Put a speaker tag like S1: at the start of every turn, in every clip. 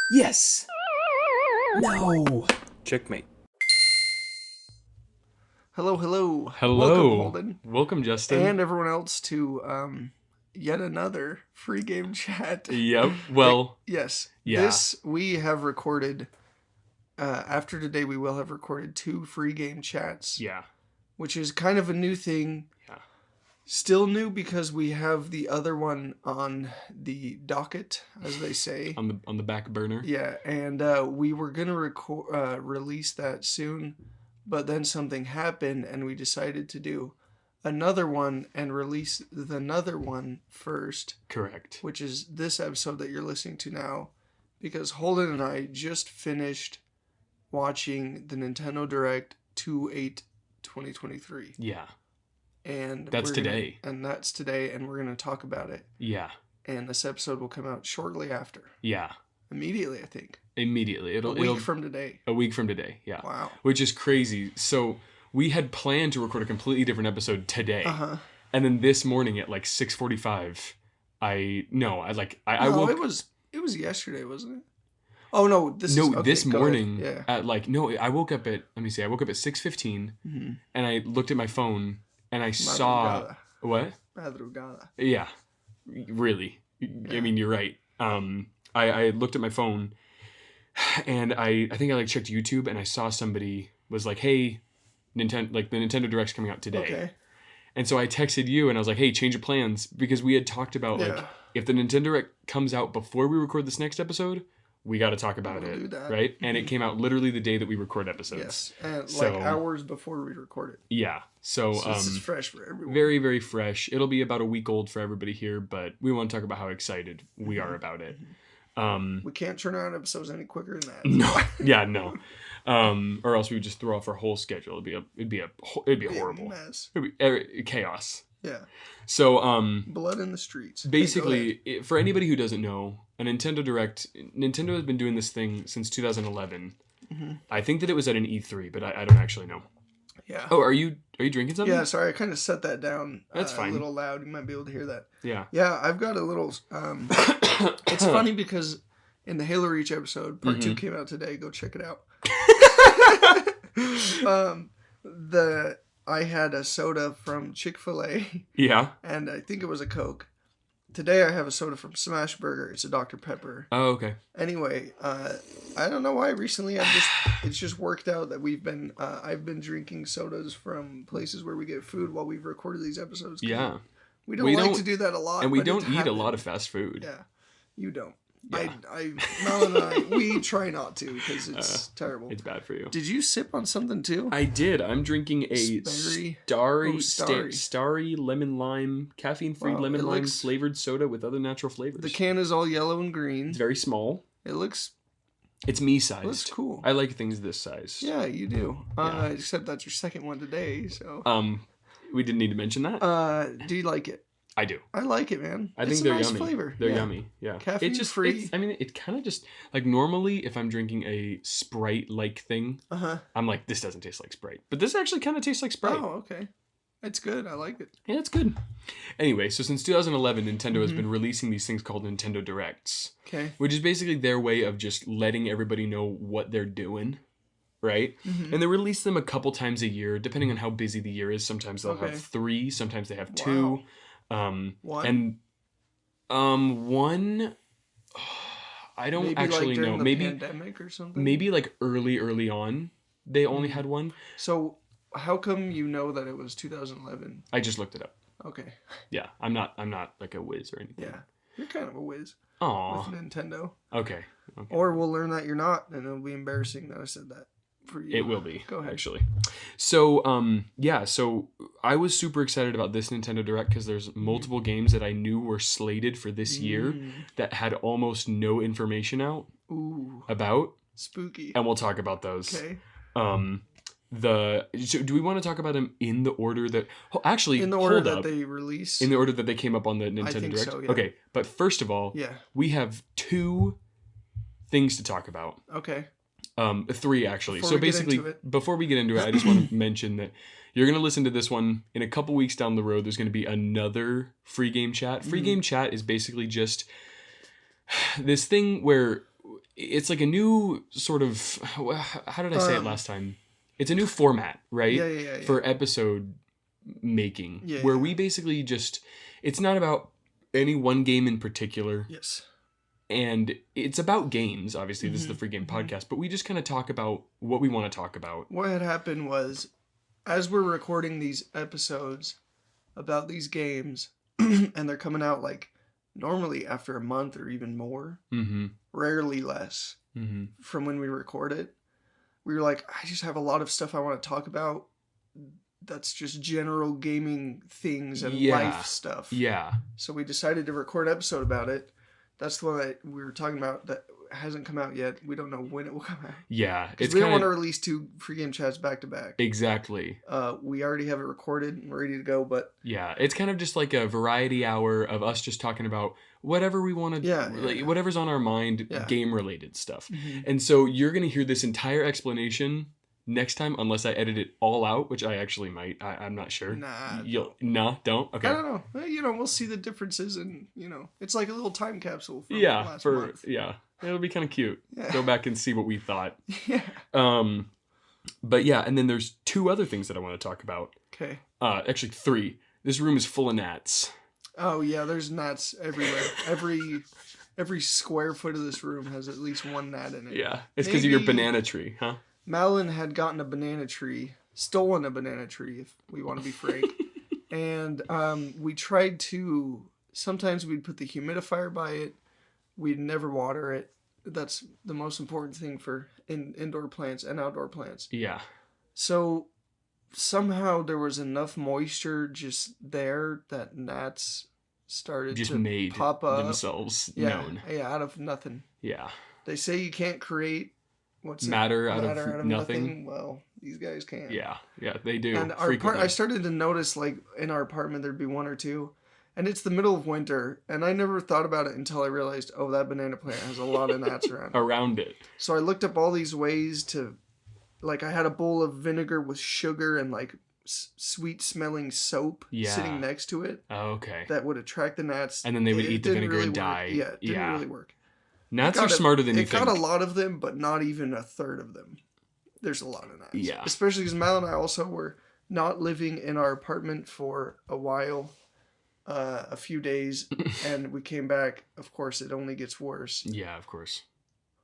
S1: Yes! No! Checkmate.
S2: Hello.
S1: Hello.
S2: Welcome, Holden.
S1: Welcome, Justin.
S2: And everyone else to yet another free game chat.
S1: Yep. Well,
S2: yes.
S1: yeah.
S2: This we have recorded. After today, we will have recorded 2 free game chats.
S1: Yeah.
S2: Which is kind of a new thing.
S1: Yeah.
S2: Still new because we have the other one on the docket, as they say.
S1: On the back burner.
S2: Yeah, and we were gonna release that soon, but then something happened, and we decided to do another one and release another one first.
S1: Correct.
S2: Which is this episode that you're listening to now, because Holden and I just finished watching the Nintendo Direct 2/8/2023.
S1: Yeah.
S2: And
S1: that's today.
S2: That's today, and we're gonna talk about it.
S1: Yeah.
S2: And this episode will come out shortly after.
S1: Yeah.
S2: Immediately, I think.
S1: Immediately.
S2: A week from today.
S1: A week from today, yeah.
S2: Wow.
S1: Which is crazy. So we had planned to record a completely different episode today.
S2: Uh-huh.
S1: And then this morning at like 6:45, I woke.
S2: It was yesterday, wasn't it? Oh no, this
S1: morning
S2: yeah.
S1: at I woke up at 6:15,
S2: mm-hmm.
S1: and I looked at my phone and I saw what?
S2: Madrugada.
S1: Yeah. Really. Yeah. I mean, you're right. I looked at my phone and I think I checked YouTube and I saw somebody was like, "Hey, the Nintendo Direct's coming out today."
S2: Okay.
S1: And so I texted you and I was like, "Hey, change your plans," because we had talked about if the Nintendo Direct comes out before we record this next episode, we got to talk about it,
S2: do that.
S1: right? And it came out literally the day that we record episodes.
S2: Yes, and hours before we record it.
S1: Yeah. So
S2: this is fresh for everyone.
S1: Very, very fresh. It'll be about a week old for everybody here, but we want to talk about how excited we are about it.
S2: We can't turn out episodes any quicker than that.
S1: No. Yeah, no. Or else we would just throw off our whole schedule. It'd be horrible.
S2: Mess.
S1: It'd be chaos.
S2: Yeah.
S1: So
S2: blood in the streets.
S1: Basically, for anybody who doesn't know, a Nintendo Direct, Nintendo has been doing this thing since 2011. Mm-hmm. I think that it was at an E3, but I don't actually know.
S2: Yeah.
S1: Oh, are you drinking something?
S2: Yeah, sorry, I kind of set that down.
S1: That's fine.
S2: A little loud. You might be able to hear that.
S1: Yeah.
S2: Yeah, I've got a little. It's funny because in the Halo Reach episode, part 2 came out today. Go check it out. I had a soda from Chick-fil-A. Yeah. And I think it was a Coke. Today I have a soda from Smash Burger. It's a Dr. Pepper.
S1: Oh, okay.
S2: Anyway, I don't know why recently it's just worked out that I've been drinking sodas from places where we get food while we've recorded these episodes.
S1: Yeah.
S2: We don't to do that a lot.
S1: And we don't eat a lot of fast food.
S2: Yeah. You don't.
S1: Yeah.
S2: Melon and I, we try not to because it's terrible.
S1: It's bad for you.
S2: Did you sip on something too?
S1: I did. I'm drinking a Starry lemon lime, caffeine-free lemon lime flavored soda with other natural flavors.
S2: The can is all yellow and green.
S1: It's very small. It's me-sized.
S2: It looks cool.
S1: I like things this size.
S2: Yeah, you do. Except that's your second one today, so.
S1: We didn't need to mention that.
S2: Do you like it?
S1: I do.
S2: I like it, man.
S1: I think they're
S2: nice
S1: yummy.
S2: Flavor.
S1: They're yummy. Yeah.
S2: Caffeine free.
S1: It kind of just normally if I'm drinking a Sprite like thing, I'm like, this doesn't taste like Sprite, but this actually kind of tastes like Sprite.
S2: Oh, okay. It's good. I like it.
S1: Yeah, it's good. Anyway, so since 2011, Nintendo has been releasing these things called Nintendo Directs.
S2: Okay.
S1: Which is basically their way of just letting everybody know what they're doing. Right? Mm-hmm. And they release them a couple times a year, depending on how busy the year is. Sometimes they'll have 3, sometimes they have 2.
S2: One?
S1: One, I don't actually know.
S2: Maybe pandemic or something?
S1: Maybe early on, they only had one.
S2: So how come you know that it was 2011?
S1: I just looked it up.
S2: Okay.
S1: Yeah, I'm not like a whiz or anything.
S2: Yeah, you're kind of a whiz.
S1: Aww.
S2: With Nintendo.
S1: Okay.
S2: Or we'll learn that you're not, and it'll be embarrassing that I said that. For you.
S1: It will be.
S2: Go ahead.
S1: Actually. So, so I was super excited about this Nintendo Direct because there's multiple games that I knew were slated for this year that had almost no information out about.
S2: Spooky.
S1: And we'll talk about those.
S2: Okay.
S1: So do we want to talk about them in the order that in the
S2: order that they release?
S1: In the order that they came up on the Nintendo Direct?
S2: So, yeah.
S1: Okay, but first of all, we have 2 things to talk about.
S2: Okay.
S1: 3 actually. So basically, before we get into it, I just want to mention that you're going to listen to this one in a couple weeks down the road. There's going to be another free game chat. Free game chat is basically just this thing where it's like a new sort of, how did I say it last time? It's a new format, right?
S2: Yeah.
S1: For episode making,
S2: Yeah,
S1: where
S2: yeah.
S1: we basically just, it's not about any one game in particular.
S2: Yes.
S1: And it's about games. Obviously, this is the
S2: Mm-hmm.
S1: Free Game Podcast, but we just kind of talk about what we want to talk about.
S2: What had happened was, as we're recording these episodes about these games, and they're coming out like normally after a month or even more,
S1: Mm-hmm.
S2: rarely less from when we record it, we were like, I just have a lot of stuff I want to talk about that's just general gaming things and life stuff.
S1: Yeah.
S2: So we decided to record an episode about it. That's the one that we were talking about that hasn't come out yet. We don't know when it will come out.
S1: Yeah.
S2: Because we don't want to release 2 free game chats back to back.
S1: Exactly.
S2: We already have it recorded and ready to go, but...
S1: Yeah, it's kind of just like a variety hour of us just talking about whatever we want to... whatever's on our mind, game-related stuff. Mm-hmm. And so you're going to hear this entire explanation next time, unless I edit it all out, which I actually might. I'm not sure. Don't? Okay.
S2: I don't know. We'll see the differences, and, it's like a little time capsule from last month.
S1: Yeah, it'll be kind of cute. Yeah. Go back and see what we thought.
S2: Yeah.
S1: But yeah, and then there's 2 other things that I want to talk about.
S2: Okay.
S1: Actually 3. This room is full of gnats.
S2: Oh yeah, there's gnats everywhere. Every square foot of this room has at least one gnat in it.
S1: Yeah, it's because of your banana tree, huh?
S2: Malin had gotten a banana tree, stolen a banana tree, if we want to be frank. And we tried to, sometimes we'd put the humidifier by it. We'd never water it. That's the most important thing for indoor plants and outdoor plants.
S1: Yeah.
S2: So somehow there was enough moisture just there that gnats started
S1: just
S2: to
S1: made
S2: pop up
S1: themselves known.
S2: Yeah, out of nothing.
S1: Yeah.
S2: They say you can't create
S1: matter out of nothing.
S2: Well, these guys can.
S1: Yeah, they do.
S2: And I started to notice, like, in our apartment there'd be 1 or 2, and it's the middle of winter, and I never thought about it until I realized, oh, that banana plant has a lot of gnats around it. So I looked up all these ways to, like, I had a bowl of vinegar with sugar and, like, sweet smelling soap sitting next to it.
S1: Oh, okay.
S2: That would attract the gnats.
S1: And then they would eat the vinegar and die.
S2: Yeah, it didn't really work.
S1: Gnats are smarter than you think.
S2: It got a lot of them, but not even a third of them. There's a lot of gnats.
S1: Yeah.
S2: Especially because Mal and I also were not living in our apartment for a while, a few days, and we came back. Of course, it only gets worse.
S1: Yeah, of course.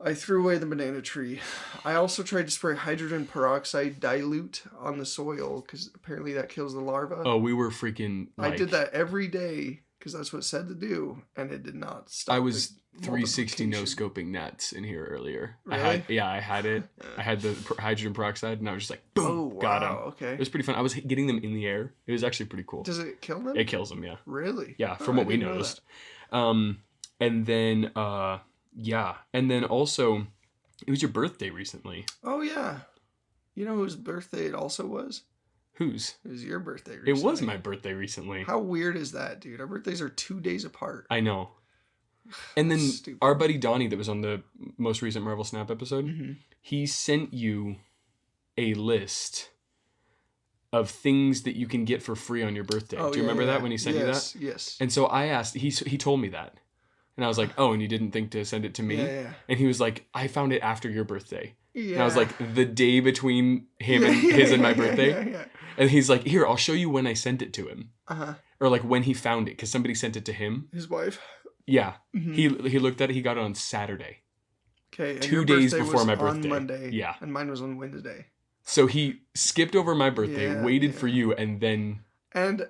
S2: I threw away the banana tree. I also tried to spray hydrogen peroxide dilute on the soil because apparently that kills the larvae.
S1: Oh, we were freaking...
S2: I did that every day because that's what it said to do, and it did not stop.
S1: I was 360 no-scoping gnats in here earlier.
S2: Really?
S1: I had it. I had the hydrogen peroxide, and I was just like, boom, got him.
S2: Okay.
S1: It was pretty fun. I was getting them in the air. It was actually pretty cool.
S2: Does it kill them?
S1: It kills them, yeah.
S2: Really?
S1: Yeah, from what we noticed. And then... and then also, it was your birthday recently.
S2: Oh, yeah. You know whose birthday it also was?
S1: Whose?
S2: It was your birthday recently.
S1: It was my birthday recently.
S2: How weird is that, dude? Our birthdays are 2 days apart.
S1: I know. And then our buddy Donnie that was on the most recent Marvel Snap episode, he sent you a list of things that you can get for free on your birthday. Do you remember that when he sent you that?
S2: Yes.
S1: And so I asked, he told me that. And I was like, oh, and you didn't think to send it to me?
S2: Yeah.
S1: And he was like, I found it after your birthday.
S2: Yeah.
S1: And I was like, the day between him and his and my birthday?
S2: Yeah.
S1: And he's like, here, I'll show you when I sent it to him.
S2: Uh-huh.
S1: Or like when he found it, because somebody sent it to him.
S2: His wife?
S1: Yeah. Mm-hmm. He looked at it, he got it on Saturday.
S2: Okay. And
S1: 2 days before my birthday.
S2: On Monday.
S1: Yeah.
S2: And mine was on Wednesday.
S1: So he skipped over my birthday, waited for you, and then...
S2: And,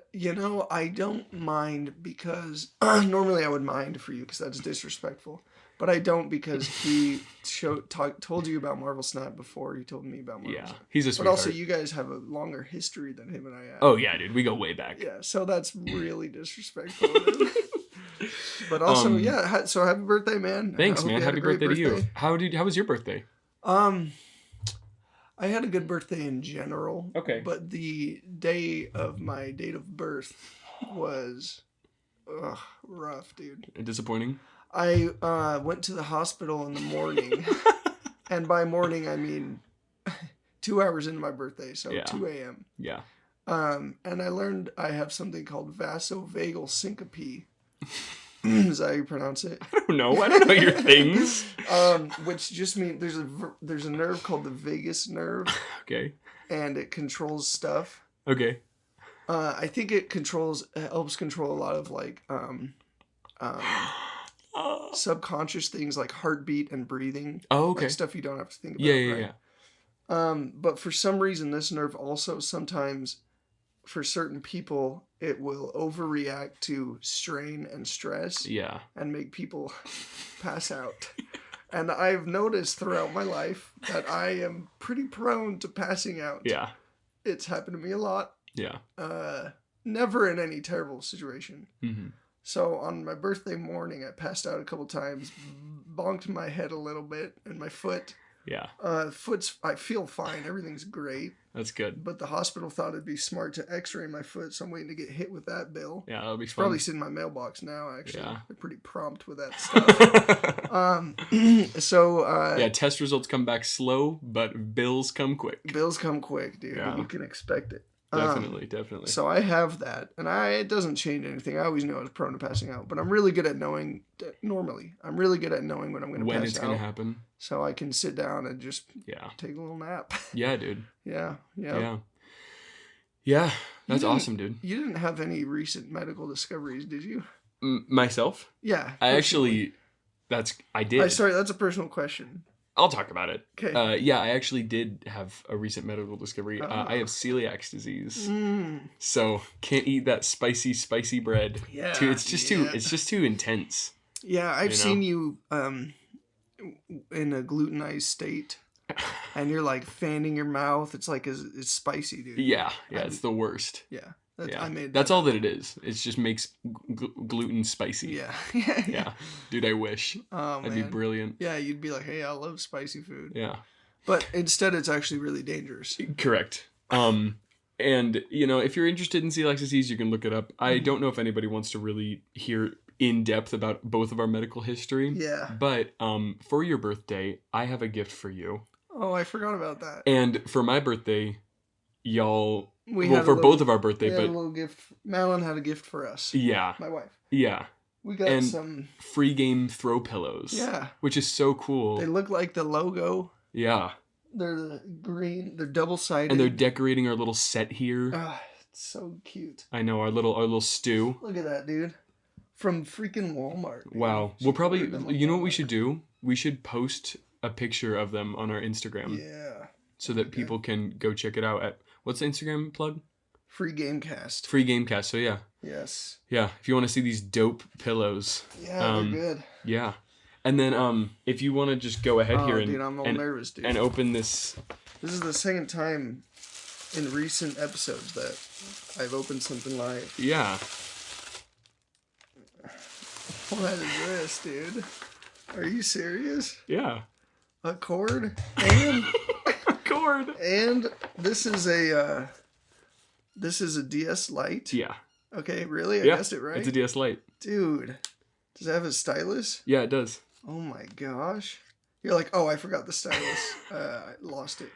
S2: I don't mind because... normally I would mind for you because that's disrespectful. But I don't because he told you about Marvel Snap before he told me about Marvel Snap.
S1: He's a sweetheart.
S2: But also, you guys have a longer history than him and I have.
S1: Oh, yeah, dude. We go way back.
S2: Yeah, so that's really disrespectful of him. But also, so happy birthday, man.
S1: Thanks, man. Happy birthday to you. How was your birthday?
S2: I had a good birthday in general.
S1: Okay.
S2: But the day of my date of birth was rough, dude.
S1: Disappointing?
S2: I went to the hospital in the morning. And by morning, I mean 2 hours into my birthday, so 2 a.m.
S1: Yeah.
S2: And I learned I have something called vasovagal syncope. Is that how you pronounce it?
S1: I don't know. I don't know your things.
S2: Which just means there's a nerve called the vagus nerve,
S1: Okay.
S2: and it controls stuff.
S1: Okay.
S2: I think it helps control a lot of like subconscious things like heartbeat and breathing.
S1: Oh, okay.
S2: Like stuff you don't have to think about.
S1: Yeah.
S2: But for some reason, this nerve also sometimes, for certain people, it will overreact to strain and stress.
S1: Yeah.
S2: And make people pass out. And I've noticed throughout my life that I am pretty prone to passing out.
S1: Yeah.
S2: It's happened to me a lot.
S1: Yeah.
S2: Never in any terrible situation.
S1: Mm-hmm.
S2: So on my birthday morning, I passed out a couple times, bonked my head a little bit, and my foot.
S1: Yeah.
S2: I feel fine. Everything's great.
S1: That's good.
S2: But the hospital thought it'd be smart to x-ray my foot, so I'm waiting to get hit with that bill.
S1: Yeah, that'll be fun.
S2: Probably sitting in my mailbox now, actually.
S1: Yeah.
S2: They're pretty prompt with that stuff.
S1: Yeah, test results come back slow, but bills come quick.
S2: Bills come quick, dude.
S1: Yeah.
S2: You can expect it.
S1: Definitely.
S2: So I have that, and it doesn't change anything. I always knew I was prone to passing out, but I'm really good at knowing, normally, I'm really good at knowing when I'm going to pass out.
S1: When it's going to happen.
S2: So I can sit down and just take a little nap.
S1: Yeah, dude.
S2: Yeah.
S1: Yeah, that's awesome, dude.
S2: You didn't have any recent medical discoveries, did you?
S1: Myself?
S2: Yeah.
S1: I did.
S2: Sorry, that's a personal question.
S1: I'll talk about it.
S2: Okay.
S1: Yeah, I actually did have a recent medical discovery. I have celiac disease, so can't eat that spicy bread.
S2: Yeah,
S1: it's just too intense.
S2: Yeah, I've seen you in a glutenized state, and you're like fanning your mouth. It's like it's spicy, dude.
S1: Yeah, it's the worst.
S2: Yeah.
S1: That's all that it is. It just makes gluten spicy.
S2: Yeah.
S1: Dude, I wish.
S2: Oh,
S1: That'd be brilliant.
S2: Yeah, you'd be like, hey, I love spicy food.
S1: Yeah.
S2: But instead, it's actually really dangerous.
S1: Correct. And, if you're interested in celiac disease, you can look it up. I don't know if anybody wants to really hear in depth about both of our medical history.
S2: Yeah.
S1: But for your birthday, I have a gift for you.
S2: Oh, I forgot about that.
S1: And for my birthday, y'all... both of our birthday,
S2: a little gift. Madeline had a gift for us.
S1: Yeah.
S2: My wife.
S1: Yeah.
S2: We got some
S1: free game throw pillows.
S2: Yeah.
S1: Which is so cool.
S2: They look like the logo.
S1: Yeah.
S2: They're green. They're double-sided.
S1: And they're decorating our little set here.
S2: It's so cute.
S1: I know, our little stew.
S2: Look at that, dude. From freaking Walmart. Dude.
S1: Wow. We'll probably, you know what we should do? We should post a picture of them on our Instagram.
S2: Yeah.
S1: So that people can go check it out at, what's the Instagram plug?
S2: Free Gamecast.
S1: Free Gamecast, so yeah.
S2: Yes.
S1: Yeah, if you want to see these dope pillows.
S2: Yeah, they're good.
S1: Yeah. And then if you want to just go ahead here
S2: dude, I'm all nervous, dude.
S1: And open this. This
S2: is the second time in recent episodes that I've opened something live.
S1: Yeah.
S2: What is this, dude? Are you serious?
S1: Yeah.
S2: A cord and
S1: a cord.
S2: And this is a DS Lite.
S1: Yeah.
S2: Okay, really? I guessed it right.
S1: It's a DS Lite.
S2: Dude, does it have a stylus?
S1: Yeah, it does.
S2: Oh my gosh. You're like, oh, I forgot the stylus. I lost it.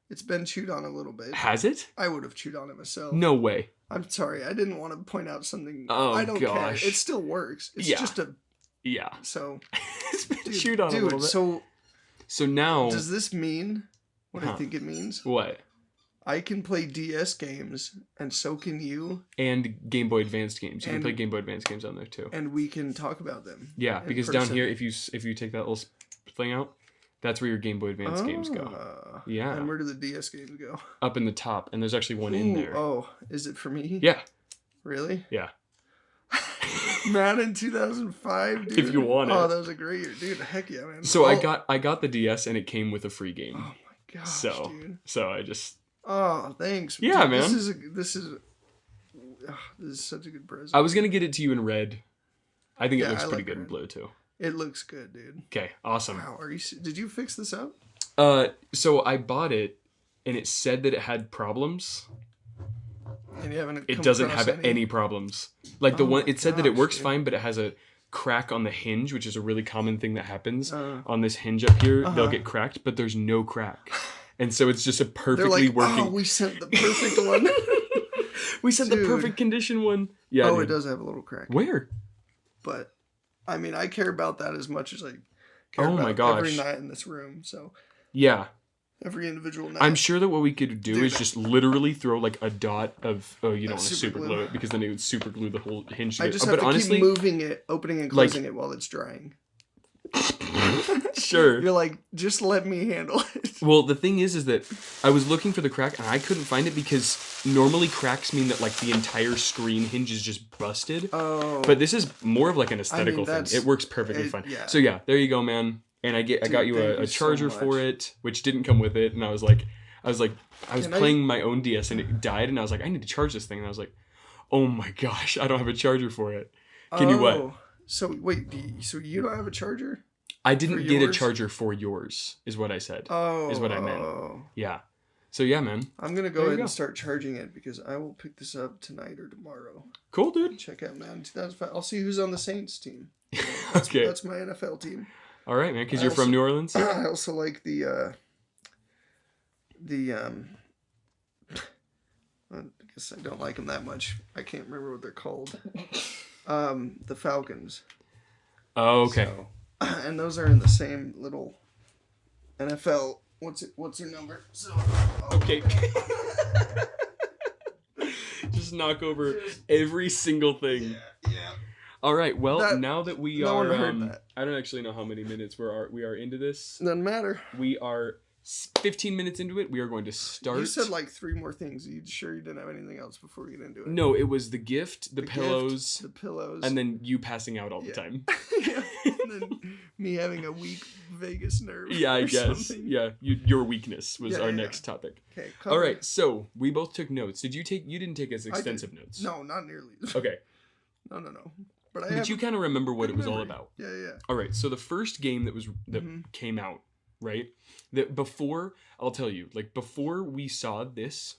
S2: It's been chewed on a little bit.
S1: Has it?
S2: I would have chewed on it myself.
S1: No way.
S2: I'm sorry. I didn't want to point out something.
S1: Oh,
S2: I don't
S1: gosh.
S2: care. It still works. It's just a...
S1: Yeah.
S2: So...
S1: It's been chewed on a little bit. So now...
S2: Does this mean what I think it means?
S1: What?
S2: I can play DS games, and so can you.
S1: And Game Boy Advanced games. You can play Game Boy Advanced games on there, too.
S2: And we can talk about them.
S1: Yeah, because down here, if you take that little thing out, that's where your Game Boy Advance games go. Yeah.
S2: And where do the DS games go?
S1: Up in the top, and there's actually one in there.
S2: Oh, is it for me?
S1: Yeah.
S2: Really?
S1: Yeah.
S2: Madden 2005, dude.
S1: If you want it.
S2: Oh, that was a great year. Dude, heck yeah, man.
S1: So I got the DS, and it came with a free game.
S2: Oh my gosh, dude.
S1: So I just...
S2: Oh, thanks.
S1: Yeah,
S2: dude,
S1: man.
S2: This is such a good present.
S1: I was going to get it to you in red. I think it looks pretty good in blue, too.
S2: It looks good, dude.
S1: Okay, awesome.
S2: Wow, did you fix this up?
S1: So I bought it, and it said that it had problems.
S2: And you haven't
S1: It doesn't have any problems. Like the one, it said that it works fine, but it has a crack on the hinge, which is a really common thing that happens on this hinge up here. They'll get cracked, but there's no crack. And so it's just a perfectly working...
S2: Oh, we sent the perfect one.
S1: We sent the perfect condition one. Yeah.
S2: Oh, dude. It does have a little crack.
S1: Where?
S2: But I mean, I care about that as much as I care
S1: Oh my
S2: about every
S1: gosh.
S2: night in this room. So
S1: Yeah.
S2: every individual night.
S1: I'm sure that what we could do
S2: Dude.
S1: is just literally throw like a dot of, oh, you don't want to
S2: Super
S1: super
S2: glue.
S1: glue it because then it would super glue the whole hinge.
S2: I just
S1: But
S2: have to
S1: honestly,
S2: keep moving it, opening and closing it while it's drying.
S1: sure.
S2: You're like, just let me handle it.
S1: Well, the thing is that I was looking for the crack and I couldn't find it because normally cracks mean that like the entire screen hinge is just busted.
S2: Oh.
S1: But this is more of like an aesthetical thing. It works perfectly fine.
S2: Yeah.
S1: So yeah, there you go, man. And I got you a charger for it, which didn't come with it. And I was playing my own DS and it died. And I was like, I need to charge this thing. And I was like, oh my gosh, I don't have a charger for it. Can you what?
S2: So wait, so you don't have a charger?
S1: I didn't get a charger for yours, is what I said.
S2: Oh.
S1: Is what I meant. Yeah. So yeah, man.
S2: I'm going to go ahead and start charging it because I will pick this up tonight or tomorrow.
S1: Cool, dude.
S2: Check out, man. 2005. I'll see who's on the Saints team.
S1: Okay.
S2: That's my NFL team.
S1: All right, man, because you're from New Orleans?
S2: I also like I guess I don't like them that much. I can't remember what they're called. The Falcons.
S1: Oh, okay.
S2: So, and those are in the same little NFL. What's your number? So,
S1: okay. Just knock over every single thing.
S2: Yeah.
S1: All right. Well, now that we
S2: no
S1: are,
S2: one heard that.
S1: I don't actually know how many minutes we are into this.
S2: Doesn't matter.
S1: We are 15 minutes into it. We are going to start.
S2: You said like 3 more things. Are you sure you didn't have anything else before we get into it?
S1: No, it was the gift, the pillows, and then you passing out all the time.
S2: Yeah. And then me having a weak vagus nerve.
S1: Yeah, I guess.
S2: Something.
S1: Yeah, your weakness was our next topic.
S2: Okay.
S1: All right, so we both took notes. You didn't take as extensive notes.
S2: No, not nearly.
S1: Okay.
S2: No.
S1: But you kind of remember what it was all about.
S2: Yeah.
S1: All right, so the first game that came out, right? That before, I'll tell you, like before we saw this,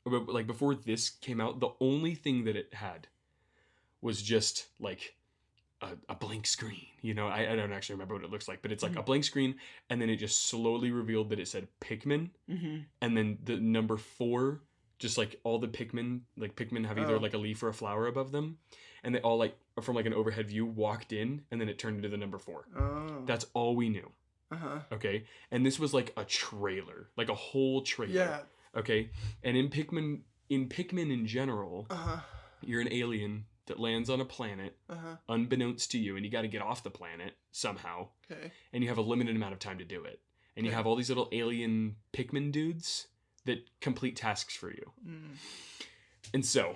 S1: like before this came out, the only thing that it had was just like a blank screen. You know, I don't actually remember what it looks like, but it's like a blank screen, and then it just slowly revealed that it said Pikmin, and then the number 4, just like all the Pikmin, like Pikmin have either like a leaf or a flower above them, and they all like from like an overhead view walked in, and then it turned into the number 4.
S2: Oh.
S1: That's all we knew. Okay, and this was like a trailer, like a whole trailer.
S2: Yeah.
S1: Okay, and in Pikmin in general, you're an alien that lands on a planet, unbeknownst to you, and you got to get off the planet somehow.
S2: Okay.
S1: And you have a limited amount of time to do it, and you have all these little alien Pikmin dudes that complete tasks for you. And so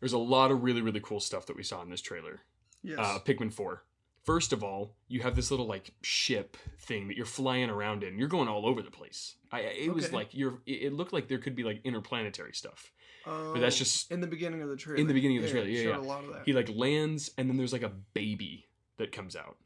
S1: there's a lot of really, really cool stuff that we saw in this trailer.
S2: Yes.
S1: Pikmin 4. First of all, you have this little like ship thing that you're flying around in. You're going all over the place. It was like it looked like there could be like interplanetary stuff. But that's just
S2: in the beginning of the trailer.
S1: In the beginning of the trailer, yeah.
S2: A lot of that.
S1: He like lands, and then there's like a baby that comes out.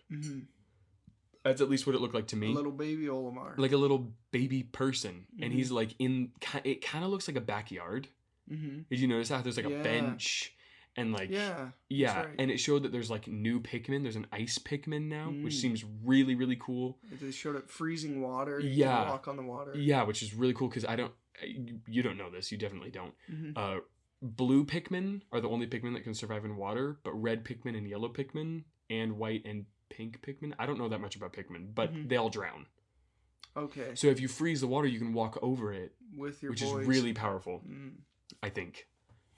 S1: That's at least what it looked like to me.
S2: A little baby Olimar.
S1: Like a little baby person, and he's like it kind of looks like a backyard. Did you notice that? There's like a bench. And like right. And it showed that there's like new Pikmin. There's an ice Pikmin now, which seems really, really cool.
S2: They showed it freezing water. You can walk on the water.
S1: Yeah, which is really cool because you don't know this. You definitely don't. Blue Pikmin are the only Pikmin that can survive in water, but red Pikmin and yellow Pikmin and white and pink Pikmin. I don't know that much about Pikmin, but they all drown.
S2: Okay.
S1: So if you freeze the water, you can walk over it
S2: with your
S1: which
S2: boys.
S1: is really powerful. I think.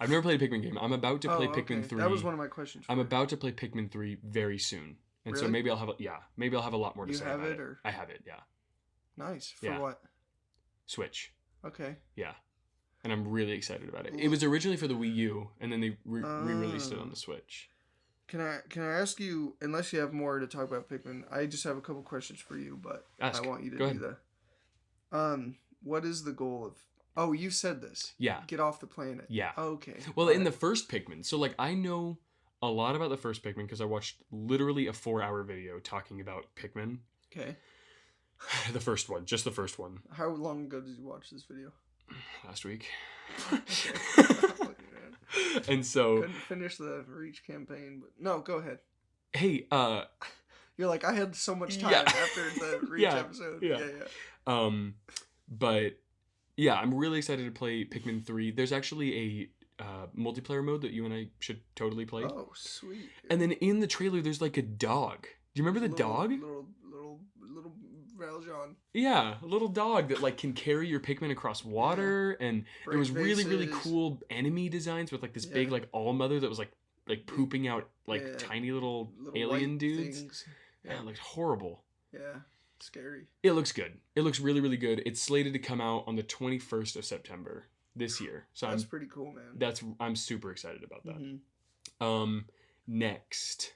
S1: I've never played a Pikmin game. I'm about to play Pikmin 3.
S2: That was one of my questions.
S1: I'm about to play Pikmin 3 very soon. And so maybe I'll have a lot more to say about it.
S2: Or?
S1: I have it, yeah.
S2: Nice. For what?
S1: Switch.
S2: Okay.
S1: Yeah. And I'm really excited about it. It was originally for the Wii U, and then they re-released it on the Switch.
S2: Can I ask you, unless you have more to talk about Pikmin, I just have a couple questions for you, but I want you to do that. What is the goal of... Oh, you said this.
S1: Yeah.
S2: Get off the planet.
S1: Yeah.
S2: Okay.
S1: Well, in the first Pikmin, so like I know a lot about the first Pikmin because I watched literally a 4-hour video talking about Pikmin.
S2: Okay.
S1: The first one, just the first one.
S2: How long ago did you watch this video?
S1: Last week.
S2: Okay.
S1: And so
S2: couldn't finish the Reach campaign, but no, go ahead.
S1: Hey,
S2: you're like, I had so much time after the Reach episode. Yeah.
S1: But yeah, I'm really excited to play Pikmin 3. There's actually multiplayer mode that you and I should totally play.
S2: Oh, sweet.
S1: And then in the trailer, there's like a dog. Do you remember the dog?
S2: Little Valjean.
S1: Yeah, a little dog that like can carry your Pikmin across water, and there was really, really cool enemy designs with like this big like all-mother that was like pooping out like tiny little alien dudes. Things. Yeah, it looked horrible.
S2: Yeah, scary.
S1: It looks good. It looks really, really good. It's slated to come out on the 21st of September this year. So
S2: that's pretty cool, man.
S1: I'm super excited about that. Next,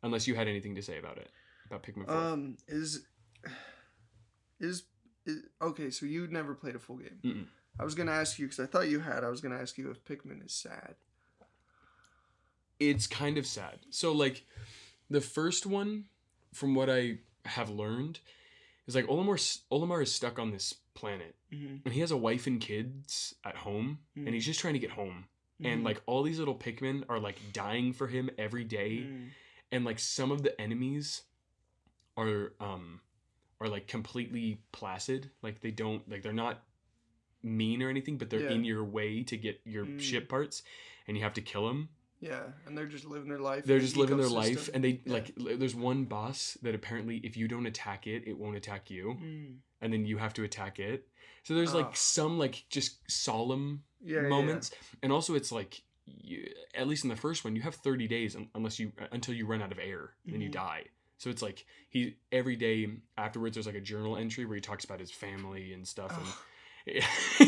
S1: unless you had anything to say about it, about Pikmin 4.
S2: Is okay, so you never played a full game.
S1: Mm-mm.
S2: I was gonna ask you, because I thought you had. I was gonna ask you if Pikmin is sad.
S1: It's kind of sad. So like, the first one, from what I have learned, is like Olimar is stuck on this planet, and he has a wife and kids at home, and he's just trying to get home, and like all these little Pikmin are like dying for him every day, and like some of the enemies are like completely placid, like they don't like they're not mean or anything, but they're in your way to get your ship parts, and you have to kill them.
S2: Yeah, and they're just living their life.
S1: They're just living their life, and they like. There's one boss that apparently, if you don't attack it, it won't attack you, and then you have to attack it. So there's like some like just solemn moments, and also it's like, at least in the first one, you have 30 days until you run out of air, then you die. So it's like every day afterwards, there's like a journal entry where he talks about his family and stuff, and.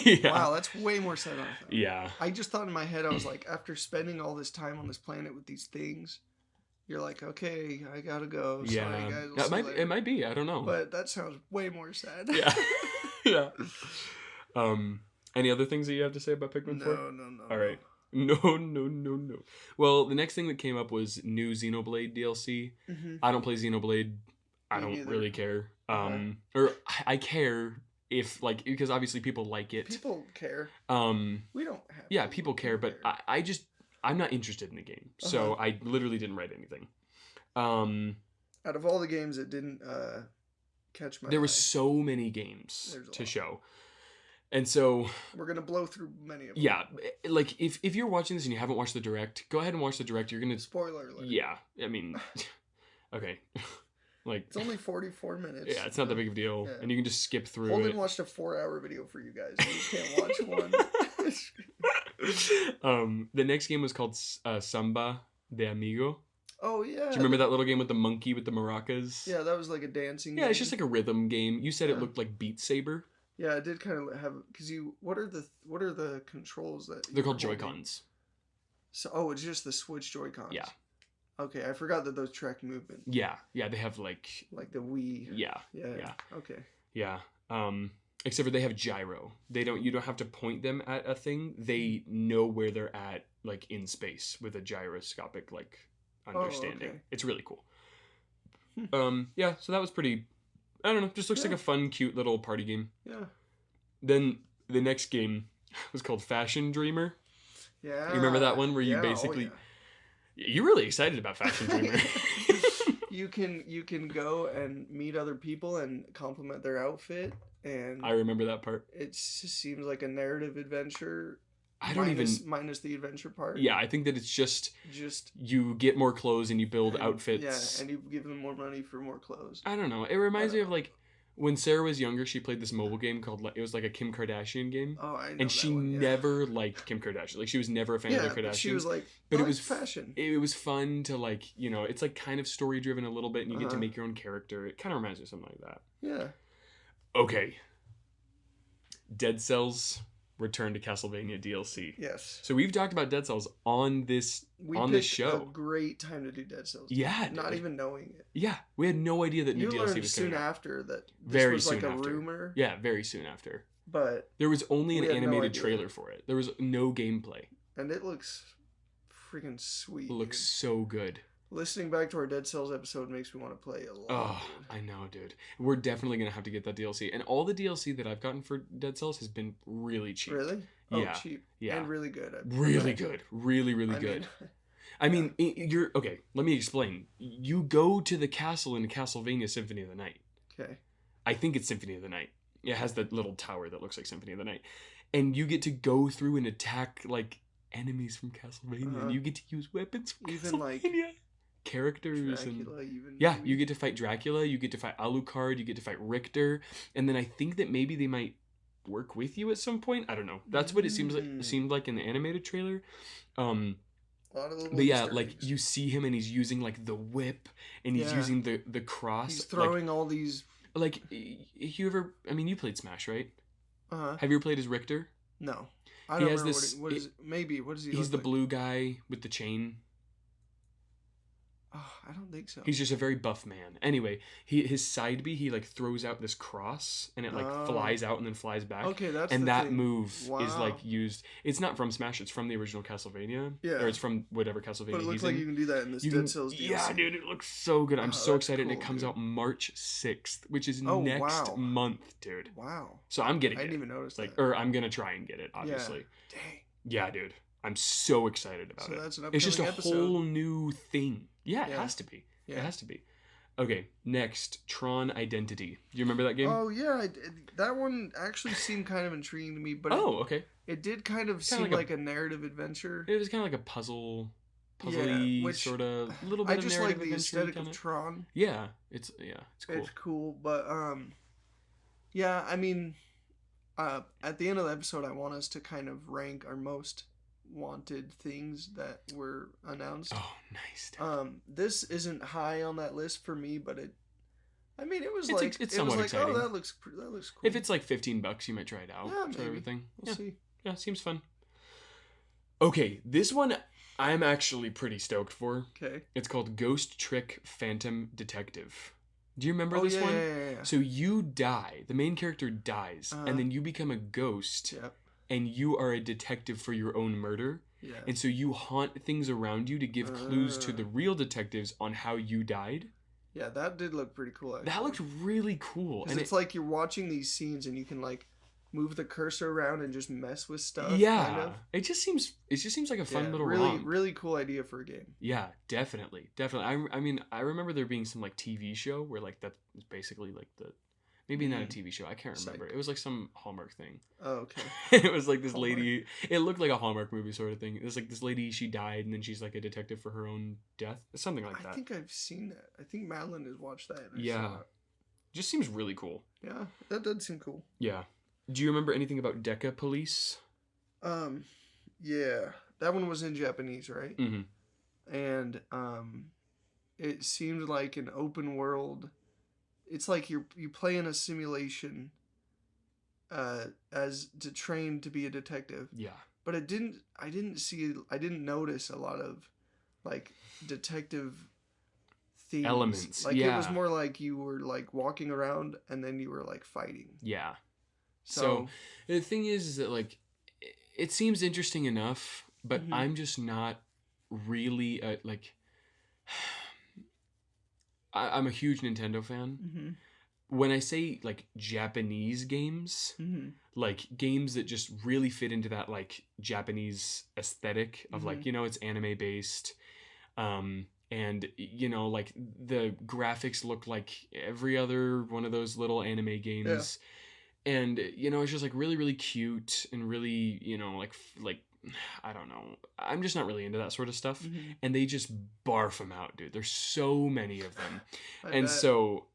S1: Yeah.
S2: Wow, that's way more sad than I thought.
S1: Yeah.
S2: I just thought in my head, I was like, after spending all this time on this planet with these things, you're like, okay, I gotta go.
S1: Yeah. Sorry, guys. It might be. I don't know.
S2: But that sounds way more sad.
S1: Yeah. Yeah. Any other things that you have to say about Pikmin 4?
S2: No.
S1: All right. No. Well, the next thing that came up was new Xenoblade DLC. I don't play Xenoblade. I don't really care. Or I care. If like, because obviously people like it.
S2: People care. We don't have.
S1: Yeah, people care, but I'm not interested in the game, so I literally didn't write anything.
S2: Out of all the games, it didn't catch my eye.
S1: There were so many games to show, and so
S2: we're gonna blow through many of them.
S1: Yeah, like if you're watching this and you haven't watched the direct, go ahead and watch the direct. You're gonna
S2: spoiler alert.
S1: Yeah, I mean, okay. Like,
S2: it's only 44 minutes.
S1: Yeah, it's not that big of a deal, and you can just skip through
S2: Holden watched a 4-hour video for you guys. You can't watch
S1: one. The next game was called Samba de Amigo.
S2: Oh yeah.
S1: Do you remember that little game with the monkey with the maracas?
S2: Yeah, that was like a dancing game.
S1: Yeah, it's just like a rhythm game. You said it looked like Beat Saber.
S2: Yeah, it did kind of have, because what are the controls that
S1: they're called Joy-Cons.
S2: So it's just the Switch Joy-Cons.
S1: Yeah.
S2: Okay, I forgot that those track movement.
S1: Yeah, they have like
S2: the Wii.
S1: Yeah.
S2: Okay.
S1: Yeah. Except for they have gyro. You don't have to point them at a thing. They know where they're at, like in space, with a gyroscopic like understanding. Okay. It's really cool. Yeah, so that was pretty, I don't know, just looks like a fun, cute little party game.
S2: Yeah.
S1: Then the next game was called Fashion Dreamer.
S2: Yeah.
S1: You remember that one where you basically You're really excited about Fashion Dreamer.
S2: You can go and meet other people and compliment their outfit, and
S1: I remember that part.
S2: It just seems like a narrative adventure. Minus the adventure part.
S1: Yeah, I think that it's just you get more clothes and you build outfits.
S2: Yeah, and you give them more money for more clothes.
S1: I don't know. It reminds me of like when Sarah was younger, she played this mobile game called, it was like a Kim Kardashian game.
S2: Oh, I know.
S1: And she never liked Kim Kardashian. Like, she was never a fan of the Kardashians.
S2: She was like,
S1: but it was
S2: fashion.
S1: It was fun to like, it's like kind of story driven a little bit, and you get to make your own character. It kind of reminds me of something like that.
S2: Yeah.
S1: Okay. Dead Cells Return to Castlevania DLC.
S2: Yes.
S1: So we've talked about Dead Cells on this show.
S2: A great time to do Dead Cells.
S1: Yeah,
S2: not even knowing it.
S1: Yeah, we had no idea that new DLC was coming.
S2: Soon after that.
S1: Very
S2: was
S1: soon
S2: like
S1: after.
S2: A rumor.
S1: Yeah, very soon after.
S2: But
S1: there was only an animated trailer for it. There was no gameplay.
S2: And it looks freaking sweet.
S1: It looks so good.
S2: Listening back to our Dead Cells episode makes me want to play a lot.
S1: Oh, dude. I know, dude. We're definitely going to have to get that DLC. And all the DLC that I've gotten for Dead Cells has been really cheap.
S2: Really?
S1: Yeah.
S2: Oh, cheap.
S1: Yeah.
S2: And really good.
S1: Really good. Really, really good. I mean, you're... Okay, let me explain. You go to the castle in Castlevania Symphony of the Night.
S2: Okay.
S1: I think it's Symphony of the Night. It has that little tower that looks like Symphony of the Night. And you get to go through and attack, like, enemies from Castlevania, and you get to use weapons from
S2: Even, like,
S1: Castlevania. Characters
S2: Dracula,
S1: and
S2: even.
S1: yeah,
S2: Maybe.
S1: you get to fight Dracula, you get to fight Alucard, you get to fight Richter, and then I think that maybe they might work with you at some point. I don't know. That's what it seemed like in the animated trailer.
S2: A lot of little
S1: But yeah,
S2: Easter
S1: like
S2: eggs.
S1: you see him and he's using like the whip and he's
S2: Yeah.
S1: using the cross.
S2: He's throwing all these.
S1: Like you ever? I mean, you played Smash, right?
S2: Uh-huh.
S1: Have you ever played as Richter?
S2: No. I don't remember
S1: this-
S2: what is maybe. What does he
S1: He's
S2: look
S1: the
S2: like?
S1: blue guy with the chain.
S2: Oh, I don't think so.
S1: He's just a very buff man. Anyway, his side B, he like throws out this cross and it like flies out and then flies back.
S2: Okay, that's
S1: and
S2: the
S1: that
S2: thing.
S1: move is
S2: Wow.
S1: like used. It's not from Smash. It's from the original Castlevania.
S2: Yeah.
S1: Or it's from whatever Castlevania
S2: But it looks
S1: he's
S2: like
S1: in.
S2: you can do that in this
S1: You
S2: Dead
S1: can-
S2: Cells DLC.
S1: yeah, dude, it looks so good. I'm
S2: Oh,
S1: so
S2: that's
S1: excited, and
S2: cool,
S1: it comes
S2: dude.
S1: out March 6th, which is
S2: Oh,
S1: next
S2: wow.
S1: month, dude.
S2: Wow.
S1: So I'm getting
S2: I
S1: it.
S2: didn't even notice
S1: Like,
S2: that.
S1: or I'm gonna try and get it, obviously.
S2: Dang.
S1: Yeah, dude. I'm so excited about
S2: So
S1: it.
S2: that's an
S1: It's just a
S2: upcoming episode.
S1: whole new thing. Yeah, it
S2: Yeah.
S1: has to be. It
S2: Yeah.
S1: has to be. Okay, next, Tron Identity. Do you remember that game?
S2: Oh yeah, that one actually seemed kind of intriguing to me, but
S1: Okay.
S2: it did kind of seem
S1: like
S2: like a narrative adventure.
S1: It was kind of like a puzzly
S2: which
S1: sort of little bit
S2: I
S1: of
S2: just
S1: narrative
S2: like the
S1: adventure
S2: aesthetic
S1: kinda.
S2: of Tron.
S1: Yeah, it's cool.
S2: It's cool, but yeah, I mean, at the end of the episode, I want us to kind of rank our most wanted things that were announced.
S1: Oh, nice. Dude.
S2: This isn't high on that list for me, but it was
S1: It's
S2: like
S1: somewhat exciting.
S2: oh, that looks cool.
S1: If it's like $15, you might try it out.
S2: Yeah,
S1: Try
S2: maybe.
S1: everything.
S2: We'll see.
S1: Yeah, seems fun. Okay, this one I'm actually pretty stoked for.
S2: Okay.
S1: It's called Ghost Trick Phantom Detective. Do you remember
S2: Oh
S1: this
S2: yeah,
S1: one?
S2: yeah.
S1: So you die, the main character dies,
S2: Uh-huh.
S1: and then you become a ghost,
S2: Yep.
S1: and you are a detective for your own murder.
S2: Yeah.
S1: And so you haunt things around you to give clues to
S2: Uh.
S1: the real detectives on how you died.
S2: Yeah, that did look pretty cool. Actually.
S1: That looked really cool.
S2: Because it's like you're watching these scenes and you can like move the cursor around and just mess with stuff.
S1: yeah,
S2: Kind of.
S1: it just seems like a fun little
S2: really
S1: romp.
S2: really cool idea for a game.
S1: Yeah, definitely. I mean, I remember there being some like TV show where like that was basically like the maybe not a TV show. I can't remember.
S2: Psych.
S1: It was like some Hallmark thing.
S2: Oh, okay.
S1: It was like this
S2: Hallmark.
S1: lady. It looked like a Hallmark movie sort of thing. It was like this lady. She died, and then she's like a detective for her own death. Something like
S2: I
S1: that.
S2: think I've seen that. I think Madeline has watched that. and I
S1: Yeah.
S2: saw it.
S1: Just seems really cool.
S2: Yeah, that did seem cool.
S1: Yeah. Do you remember anything about Deca Police?
S2: Yeah, that one was in Japanese, right?
S1: Mm-hmm.
S2: And it seemed like an open world. It's like you play in a simulation, as to train to be a detective.
S1: Yeah.
S2: But I didn't notice a lot of like detective themes.
S1: Elements,
S2: Like it was
S1: yeah.
S2: more like you were like walking around and then you were like fighting.
S1: Yeah.
S2: So,
S1: So the thing is that like it seems interesting enough, but
S2: Mhm.
S1: I'm just not really like I'm a huge Nintendo fan.
S2: Mhm.
S1: When I say like Japanese games,
S2: Mhm.
S1: like games that just really fit into that like Japanese aesthetic of like,
S2: Mhm.
S1: it's anime based, and like the graphics look like every other one of those little anime games, and it's just like really really cute and really like I don't know, I'm just not really into that sort of stuff.
S2: Mhm.
S1: And they just barf them out, dude. There's so many of them.
S2: I
S1: And
S2: bet.
S1: so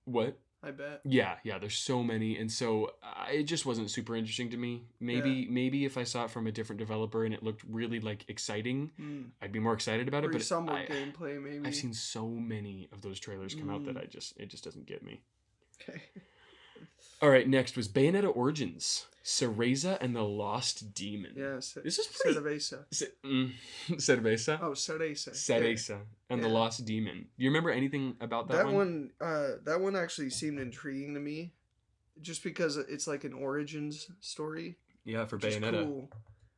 S1: what?
S2: I bet.
S1: Yeah, there's so many, and so it just wasn't super interesting to me. Maybe if I saw it from a different developer and it looked really like exciting,
S2: Mm.
S1: I'd be more excited about it.
S2: Or
S1: But
S2: some more gameplay maybe.
S1: I've seen so many of those trailers come out that it just doesn't get me.
S2: Okay.
S1: All right, next was Bayonetta Origins, Cereza and the Lost Demon.
S2: Yes.
S1: This is pretty.
S2: Cerveza.
S1: Cerveza.
S2: Oh, Cereza.
S1: Cereza and the
S2: Yeah.
S1: Lost Demon. Do you remember anything about that one?
S2: That one actually seemed intriguing to me, just because it's like an origins story.
S1: Yeah, for
S2: Which is
S1: Bayonetta.
S2: cool.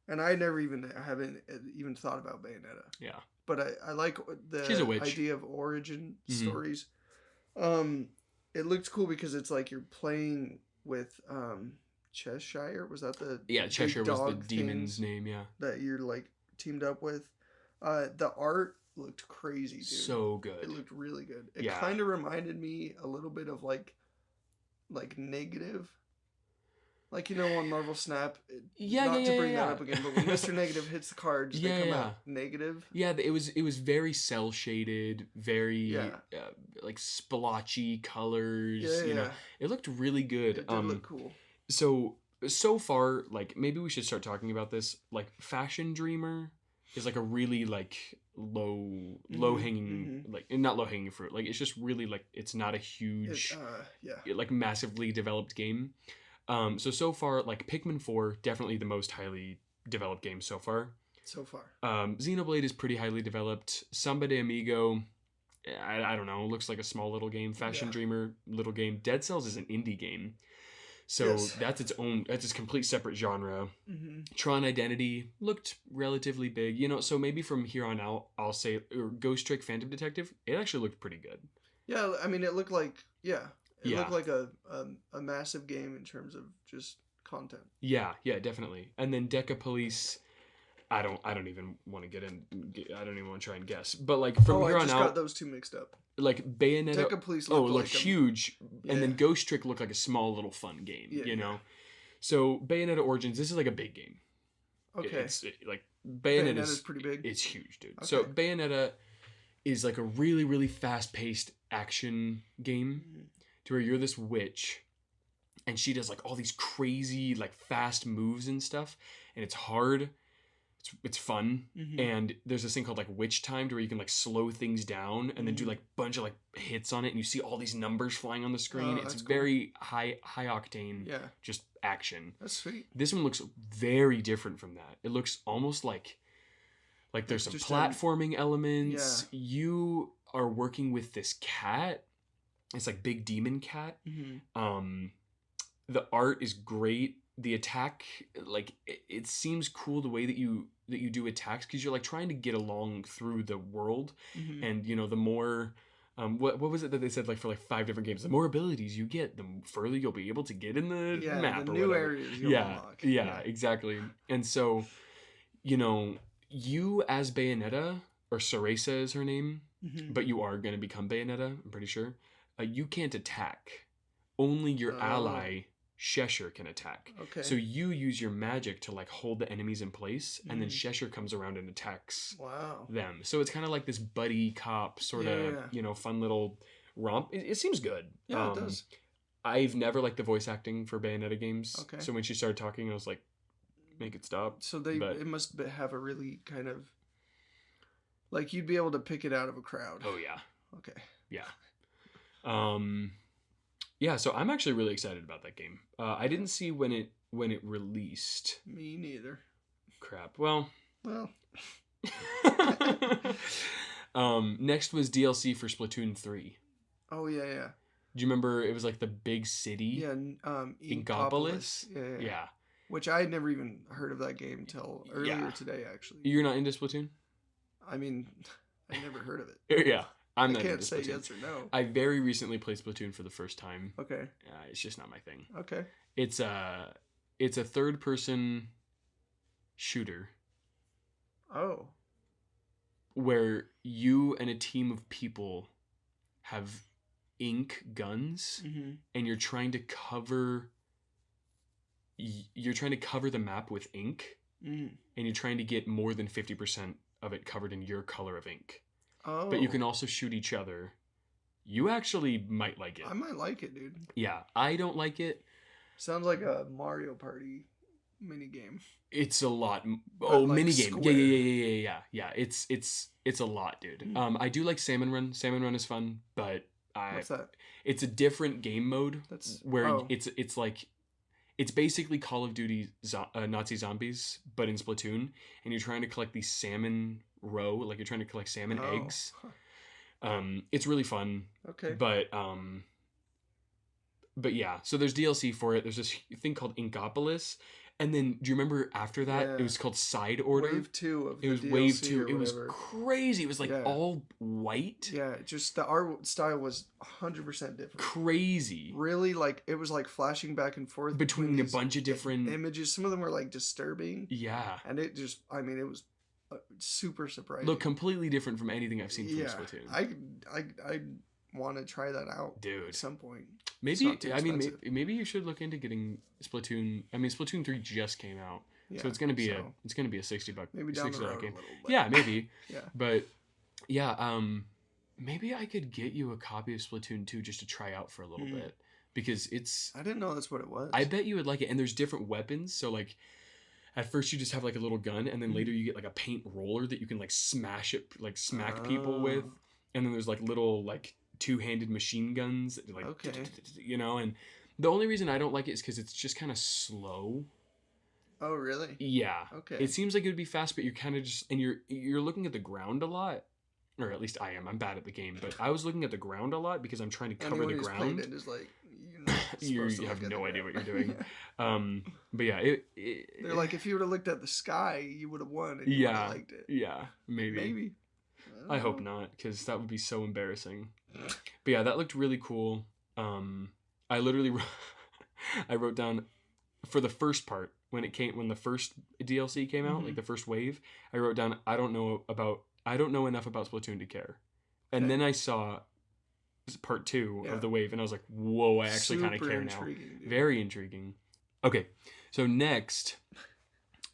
S2: And I haven't even thought about Bayonetta.
S1: Yeah.
S2: But I like
S1: She's a
S2: the
S1: witch.
S2: idea of origin
S1: Mhm.
S2: stories. It looked cool because it's like you're playing with Cheshire. Was that the
S1: Yeah,
S2: big
S1: Cheshire was the
S2: dog
S1: demon's
S2: things
S1: name. Yeah.
S2: that you're like teamed up with? The art looked crazy, dude.
S1: So
S2: It
S1: good.
S2: looked really good. It
S1: Yeah.
S2: kind of reminded me a little bit of like negative. Like, on Marvel Snap,
S1: Yeah,
S2: not to bring that
S1: yeah.
S2: up again, but when Mr. Negative hits the cards, they
S1: Yeah,
S2: come
S1: yeah.
S2: out negative.
S1: Yeah, it was very cell shaded, very
S2: Yeah.
S1: like splotchy
S2: Yeah,
S1: colors.
S2: yeah.
S1: It looked really good.
S2: It did look cool.
S1: So far, like maybe we should start talking about this. Like Fashion Dreamer is like a really like low hanging like not low hanging fruit. Like it's just really like it's not a huge
S2: Yeah.
S1: like massively developed game. So far, like Pikmin 4, definitely the most highly developed game so far.
S2: So far.
S1: Xenoblade is pretty highly developed. Samba de Amigo, I don't know, looks like a small little game. Fashion Dreamer, little game. Dead Cells is an indie game. So that's its complete separate genre. Tron Identity looked relatively big. So maybe from here on out, I'll say Ghost Trick Phantom Detective, it actually looked pretty good.
S2: Yeah, I mean, it looked like, it looked like a massive game in terms of just content.
S1: Yeah, definitely. And then Deca Police, I don't even want to get in. I don't even want to try and guess. But like from here on out, I just got
S2: those two mixed up.
S1: Like Bayonetta,
S2: Deca Police
S1: looked
S2: like
S1: huge, and then Ghost Trick looked like a small little fun game.
S2: Yeah.
S1: So Bayonetta Origins, this is like a big game.
S2: Okay.
S1: Like Bayonetta
S2: is pretty big.
S1: It's huge, dude.
S2: Okay.
S1: So Bayonetta is like a really, really fast-paced action game to where you're this witch and she does like all these crazy like fast moves and stuff, and it's hard. It's fun, and there's this thing called like witch time to where you can like slow things down and then do like a bunch of like hits on it, and you see all these numbers flying on the screen. It's very high octane, just action.
S2: That's sweet.
S1: This one looks very different from that. It looks almost like there's some platforming elements.
S2: Yeah.
S1: You are working with this cat. It's like big demon cat. The art is great. The attack, like it seems cool the way that you do attacks, because you're like trying to get along through the world, and the more what was it that they said, like for like 5 different games, the more abilities you get, the further you'll be able to get in the map,
S2: the
S1: or
S2: new
S1: whatever.
S2: areas you'll unlock.
S1: Yeah, exactly. And so you as Bayonetta, or Cereza is her name, but you are going to become Bayonetta, I'm pretty sure. You can't attack. Only your ally Cheshire can attack.
S2: Okay.
S1: So you use your magic to like hold the enemies in place, and then Cheshire comes around and attacks them. So it's kind of like this buddy cop sort of fun little romp. It seems good.
S2: Yeah, it does.
S1: I've never liked the voice acting for Bayonetta games.
S2: Okay.
S1: So when she started talking, I was like, make it stop.
S2: So it must have a really kind of like you'd be able to pick it out of a crowd.
S1: Oh yeah.
S2: Okay.
S1: Yeah. Yeah, so I'm actually really excited about that game. I didn't see when it released.
S2: Me neither.
S1: Crap. Well. Next was DLC for Splatoon 3.
S2: Oh yeah.
S1: Do you remember it was like the big city?
S2: Yeah,
S1: Inkopolis? Yeah.
S2: Which I had never even heard of that game till earlier today, actually.
S1: You're not into Splatoon?
S2: I mean, I never heard of it.
S1: Yeah. I
S2: can't say yes or no.
S1: I very recently played Splatoon for the first time.
S2: Okay.
S1: It's just not my thing.
S2: Okay.
S1: It's a third-person shooter.
S2: Oh.
S1: Where you and a team of people have ink guns, and you're trying to cover the map with ink, and you're trying to get more than 50% of it covered in your color of ink.
S2: Oh.
S1: But you can also shoot each other. You actually might like it.
S2: I might like it, dude.
S1: Yeah, I don't like it.
S2: Sounds like a Mario Party minigame.
S1: It's a lot.
S2: Like
S1: minigame.
S2: square.
S1: Yeah. It's a lot, dude. I do like Salmon Run. Salmon Run is fun, but
S2: what's that?
S1: It's a different game mode. It's basically Call of Duty Nazi Zombies, but in Splatoon, and you're trying to collect these salmon roe, like you're trying to collect salmon eggs. It's really fun.
S2: Okay.
S1: But yeah, so there's DLC for it. There's this thing called Inkopolis, and then do you remember after that it was called Side Order?
S2: Wave 2 of
S1: it was
S2: the DLC
S1: Wave 2.
S2: or
S1: It was
S2: whatever.
S1: crazy. It was like all white.
S2: Yeah, just the art style was 100% different.
S1: Crazy.
S2: Really, like it was like flashing back and forth
S1: between a bunch of different
S2: images. Some of them were like disturbing.
S1: Yeah.
S2: And it just, I mean, it was super surprising.
S1: Look, completely different from anything I've seen from Splatoon.
S2: I want to try that out,
S1: dude,
S2: at some point.
S1: Maybe,
S2: too
S1: I mean,
S2: expensive.
S1: maybe you should look into getting Splatoon. I mean, Splatoon 3 just came out.
S2: Yeah,
S1: So it's gonna be a $60
S2: maybe down the
S1: $60
S2: road
S1: game.
S2: a little. But
S1: Yeah, maybe.
S2: yeah.
S1: But yeah, maybe I could get you a copy of Splatoon 2 just to try out for a little bit because it's.
S2: I didn't know that's what it was.
S1: I bet you would like it, and there's different weapons. So like, at first you just have like a little gun, and then later you get like a paint roller that you can like smash it, like smack people with, and then there's like little like two-handed machine guns that like, you know. And the only reason I don't like it is because it's just kind of slow.
S2: Oh really?
S1: Yeah.
S2: Okay.
S1: It seems like it would be fast, but you're kind of just, and you're looking at the ground a lot. Or at least I am. I'm bad at the game, but I was looking at the ground a lot because I'm trying to cover the ground.
S2: It is like,
S1: you have no idea what you're doing. But yeah,
S2: they're like, if you would have looked at the sky, you would have won. And you would have liked it.
S1: Yeah, maybe. I hope not, because that would be so embarrassing. But yeah, that looked really cool. I literally I wrote down for the first part when the first DLC came out, like the first wave. I wrote down I don't know enough about Splatoon to care. And then I saw part 2 of the wave, and I was like, whoa, I actually kind of care now. Dude. Very intriguing. Okay, so next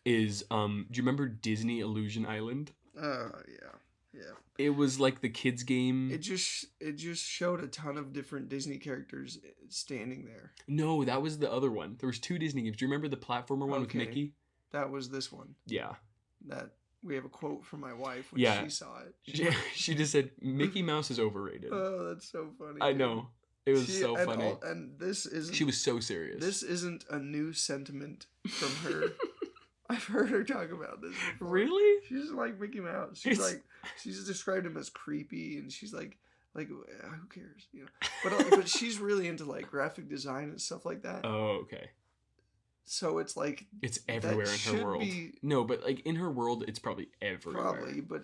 S1: is, do you remember Disney Illusion Island?
S2: Yeah.
S1: It was like the kids game.
S2: It just showed a ton of different Disney characters standing there.
S1: No, that was the other one. There was 2 Disney games. Do you remember the platformer one with Mickey?
S2: That was this one.
S1: Yeah.
S2: That we have a quote from my wife when she saw it.
S1: She just said Mickey Mouse is overrated.
S2: Oh, that's so funny.
S1: I know. It was so funny.
S2: And this isn't.
S1: She was so serious.
S2: This isn't a new sentiment from her. I've heard her talk about this before.
S1: Really?
S2: She's like Mickey Mouse. She's described him as creepy, and she's like who cares, you know? But she's really into like graphic design and stuff like that.
S1: Oh, okay.
S2: So it's like
S1: it's everywhere in her world. No, but like in her world, it's probably everywhere.
S2: Probably, but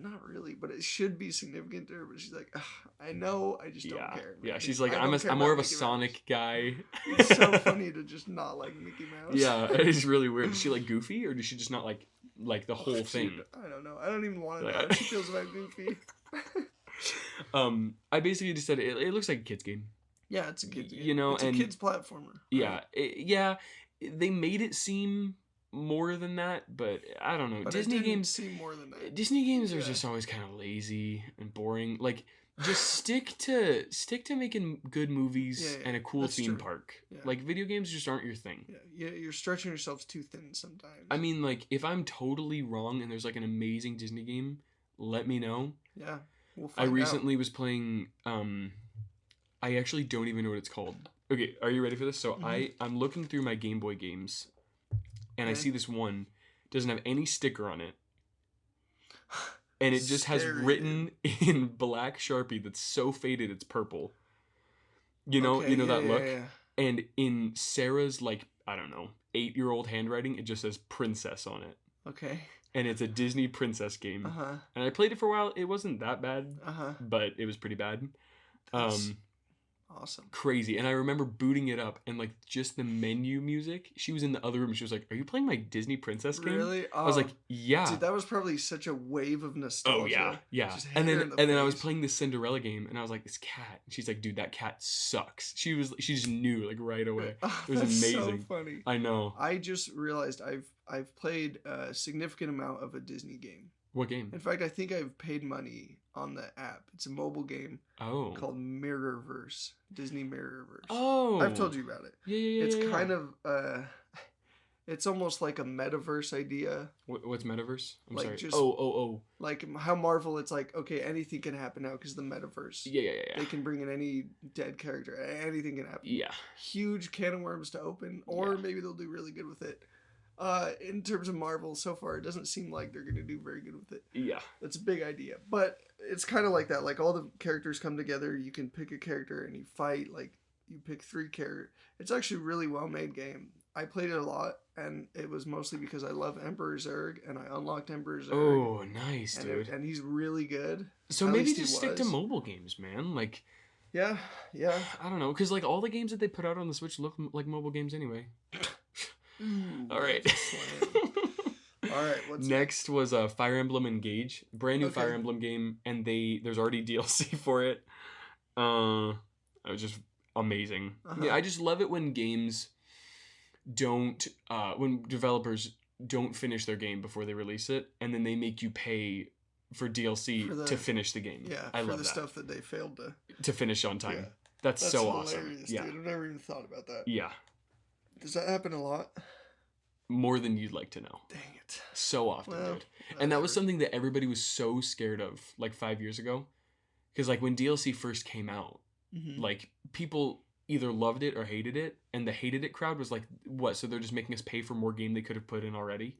S2: not really. But it should be significant to her. But she's like, I know, I just don't care.
S1: Yeah, she's like, I'm more of a Sonic guy.
S2: It's so funny to just not like Mickey Mouse.
S1: Yeah, it's really weird. Is she like Goofy, or does she just not like the whole thing?
S2: I don't know. I don't even want to know how she feels about Goofy.
S1: I basically just said it looks like a kid's game.
S2: Yeah, it's a kid's game.
S1: You know,
S2: it's a kid's platformer.
S1: Right? Yeah, they made it seem more than that, but I don't know.
S2: But
S1: Disney games
S2: seem more than that.
S1: Disney games are just always kind of lazy and boring. Like, just stick to making good movies and a cool theme park. Yeah. Like, video games just aren't your thing.
S2: Yeah, you're stretching yourselves too thin sometimes.
S1: I mean, like, if I'm totally wrong and there's like an amazing Disney game, let me know.
S2: Yeah, we'll find out.
S1: I recently was playing. I actually don't even know what it's called. Okay, are you ready for this? So I'm looking through my Game Boy games, and I see this one doesn't have any sticker on it, and it just has written in black Sharpie that's so faded it's purple. You know that look. Yeah. And in Sarah's I don't know 8-year-old handwriting, it just says princess on it.
S2: Okay.
S1: And it's a Disney princess game. And I played it for a while. It wasn't that bad, but it was pretty bad.
S2: Awesome.
S1: Crazy. And I remember booting it up and just the menu music. She was in the other room and she was like, "Are you playing my Disney princess game?"
S2: Really?
S1: I was like, "Yeah."
S2: Dude, that was probably such a wave of nostalgia.
S1: Oh yeah. Yeah. And then I was playing the Cinderella game and I was like, "This cat." And she's like, "Dude, that cat sucks." She just knew right away. It was amazing.
S2: So funny.
S1: I know.
S2: I just realized I've played a significant amount of a Disney game.
S1: What game?
S2: In fact, I think I've paid money on the app. It's a mobile game called Mirrorverse. Disney Mirrorverse.
S1: Oh.
S2: I've told you about it.
S1: Yeah.
S2: It's kind of it's almost like a metaverse idea.
S1: What's metaverse? I'm sorry.
S2: Just, like how Marvel, it's like, okay, anything can happen now because the metaverse.
S1: Yeah.
S2: They can bring in any dead character. Anything can happen.
S1: Yeah.
S2: Huge can of worms to open, or maybe they'll do really good with it. In terms of Marvel, so far, it doesn't seem like they're going to do very good with it.
S1: Yeah.
S2: That's a big idea. But it's kind of like that. Like, all the characters come together. You can pick a character and you fight. Like, you pick 3 characters. It's actually a really well-made game. I played it a lot, and it was mostly because I love Emperor Zurg, and I unlocked Emperor Zurg.
S1: Oh, nice, dude.
S2: And he's really good.
S1: So maybe just stick to mobile games, man. Like...
S2: Yeah.
S1: I don't know, because, all the games that they put out on the Switch look like mobile games anyway. All right.
S2: All right. What's
S1: next was Fire Emblem Engage, brand new Fire Emblem game, and there's already DLC for it. amazing. Yeah, I just love it when games don't when developers don't finish their game before they release it, and then they make you pay for DLC to finish the game.
S2: Yeah,
S1: I
S2: for
S1: love
S2: the
S1: that.
S2: stuff that they failed
S1: to finish on time.
S2: Yeah.
S1: That's so
S2: hilarious,
S1: awesome. Yeah,
S2: dude. I've never even thought about that.
S1: yeah,
S2: Does that happen a lot?
S1: more than you'd like to know.
S2: Dang it.
S1: So often,
S2: Well,
S1: dude. And that was something that everybody was so scared of, like 5 years ago, because like when DLC first came out, like people either loved it or hated it, and the hated it crowd was like, "What? So they're just making us pay for more game they could have put in already?"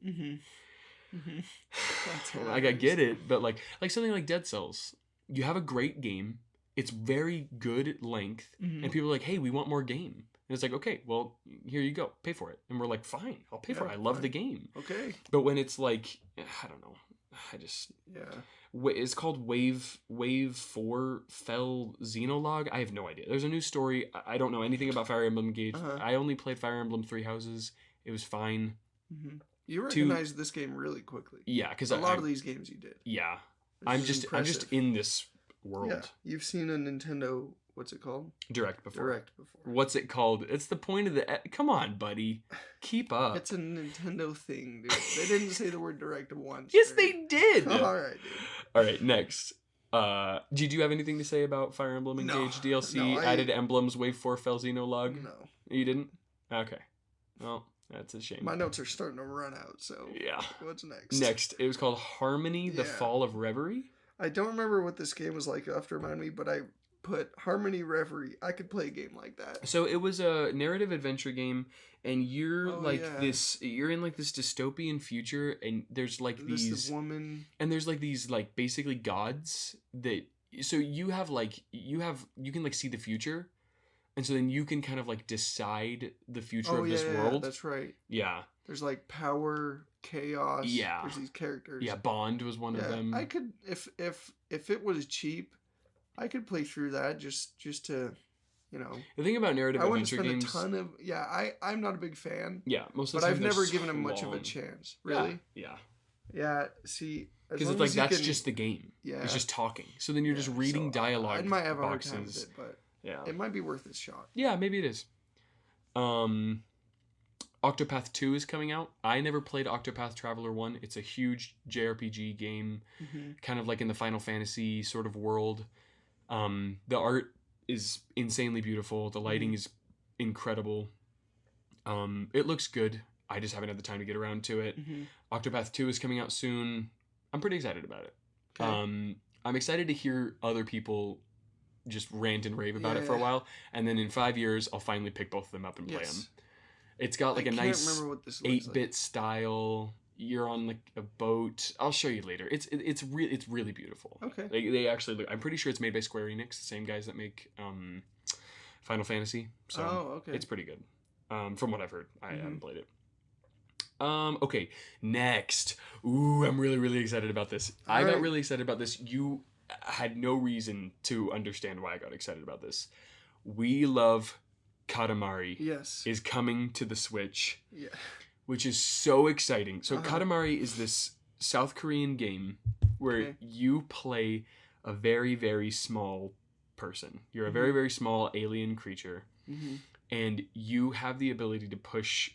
S1: Like I get it, but like something like Dead Cells, you have a great game, it's very good length, and people are like, "Hey, we want more game." And it's like, okay, well, here you go, pay for it. And we're like, fine, I'll pay for it. I love the game.
S2: Okay.
S1: But when it's like, I don't know, it's called Wave 4 Fell Xenologue. I have no idea. There's a new story. I don't know anything about Fire Emblem Engage. I only played Fire Emblem Three Houses. It was fine.
S2: You recognized this game really quickly.
S1: Yeah, because
S2: a lot of these games you did.
S1: Yeah, I'm just in this world.
S2: Yeah, you've seen a Nintendo. What's it called?
S1: Direct before.
S2: Direct before.
S1: What's it called? It's the point of the... Come on, buddy. Keep up.
S2: It's a Nintendo thing, dude. They didn't say the word direct once.
S1: Yes, they did.
S2: All right, dude.
S1: All right, next. Did you have anything to say about Fire Emblem Engage DLC? Added emblems, Wave 4 Fell Xenologue?
S2: No.
S1: You didn't? Okay. Well, that's a shame.
S2: My notes are starting to run out, so...
S1: Yeah.
S2: What's next?
S1: Next, it was called Harmony, The Fall of Reverie.
S2: I don't remember what this game was like. You'll have to remind me, but I put Harmony Reverie. I could play a game like that.
S1: So it was a narrative adventure game, and you're you're in like this dystopian future, and there's like these
S2: woman,
S1: and there's like these like basically gods that, so you have like you can like see the future, and so then you can kind of like decide the future of this world.
S2: That's right.
S1: Yeah.
S2: There's like power, chaos.
S1: Yeah.
S2: There's these characters.
S1: Yeah, Bond was one of them.
S2: I could, if it was cheap, I could play through that just to, you know.
S1: The thing about narrative adventure games,
S2: a ton of I'm not a big fan.
S1: Yeah, most of
S2: but
S1: the time.
S2: I've never given him much of a chance. Really.
S1: Yeah.
S2: Yeah. See,
S1: because it's like that's just the game.
S2: Yeah.
S1: It's just talking. So then you're just reading dialogue.
S2: I might have a hard
S1: boxes.
S2: time with it, but
S1: yeah,
S2: it might be worth its shot.
S1: Yeah, maybe it is. Octopath 2 is coming out. I never played Octopath Traveler 1. It's a huge JRPG game, kind of like in the Final Fantasy sort of world. The art is insanely beautiful. The lighting is incredible. It looks good. I just haven't had the time to get around to it. Octopath 2 is coming out soon. I'm pretty excited about it. Okay. I'm excited to hear other people just rant and rave about it for a while. And then in 5 years, I'll finally pick both of them up and play them. It's got like a nice 8-bit style. You're on like a boat. I'll show you later. It's really beautiful.
S2: Okay.
S1: They actually look. I'm pretty sure it's made by Square Enix, the same guys that make Final Fantasy. So it's pretty good. From what I've heard, I haven't played it. Okay, next. Ooh, I'm really excited about this. I got really excited about this. You had no reason to understand why I got excited about this. We love Katamari.
S2: Yes.
S1: Is coming to the Switch.
S2: Yeah.
S1: Which is so exciting. So Katamari is this South Korean game where you play a very, very small person. You're a very, very small alien creature. And you have the ability to push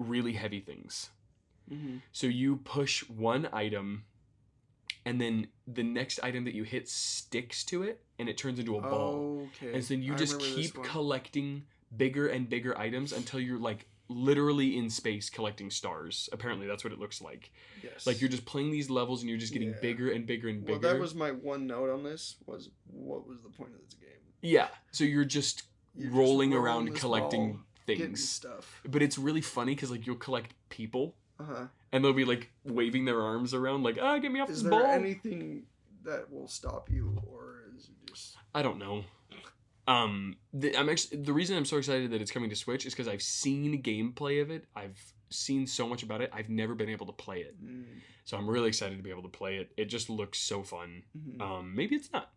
S1: really heavy things. So you push one item, and then the next item that you hit sticks to it, and it turns into a ball. And so then you just keep collecting bigger and bigger items until you're like literally in space collecting stars. Apparently that's what it looks like. Yes. Like you're just playing these levels and you're just getting bigger and bigger and bigger.
S2: Well, that was my one note on this, was what was the point of this game?
S1: Yeah. So you're just rolling around collecting things.
S2: Stuff.
S1: But it's really funny because like you'll collect people. And they'll be like waving their arms around like, get me off this ball.
S2: Is there anything that will stop you, or is it just...
S1: I don't know. The reason I'm so excited that it's coming to Switch is because I've seen gameplay of it. I've seen so much about it. I've never been able to play it. So I'm really excited to be able to play it. It just looks so fun. Maybe it's not.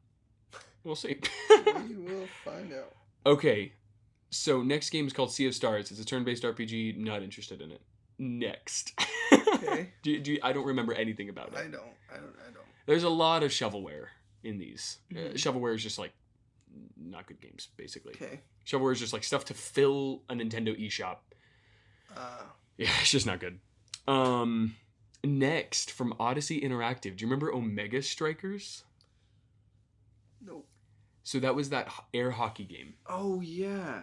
S1: We'll see.
S2: We will find out.
S1: Okay. So next game is called Sea of Stars. It's a turn-based RPG. Not interested in it. Next.
S2: Okay.
S1: I don't remember anything about it.
S2: I don't.
S1: There's a lot of shovelware in these. Shovelware is just like not good games, basically.
S2: Okay.
S1: Shovelware is just like stuff to fill a Nintendo eShop. Yeah, it's just not good. Next, from Odyssey Interactive, do you remember Omega Strikers?
S2: Nope.
S1: So that was that air hockey game.
S2: Oh, yeah.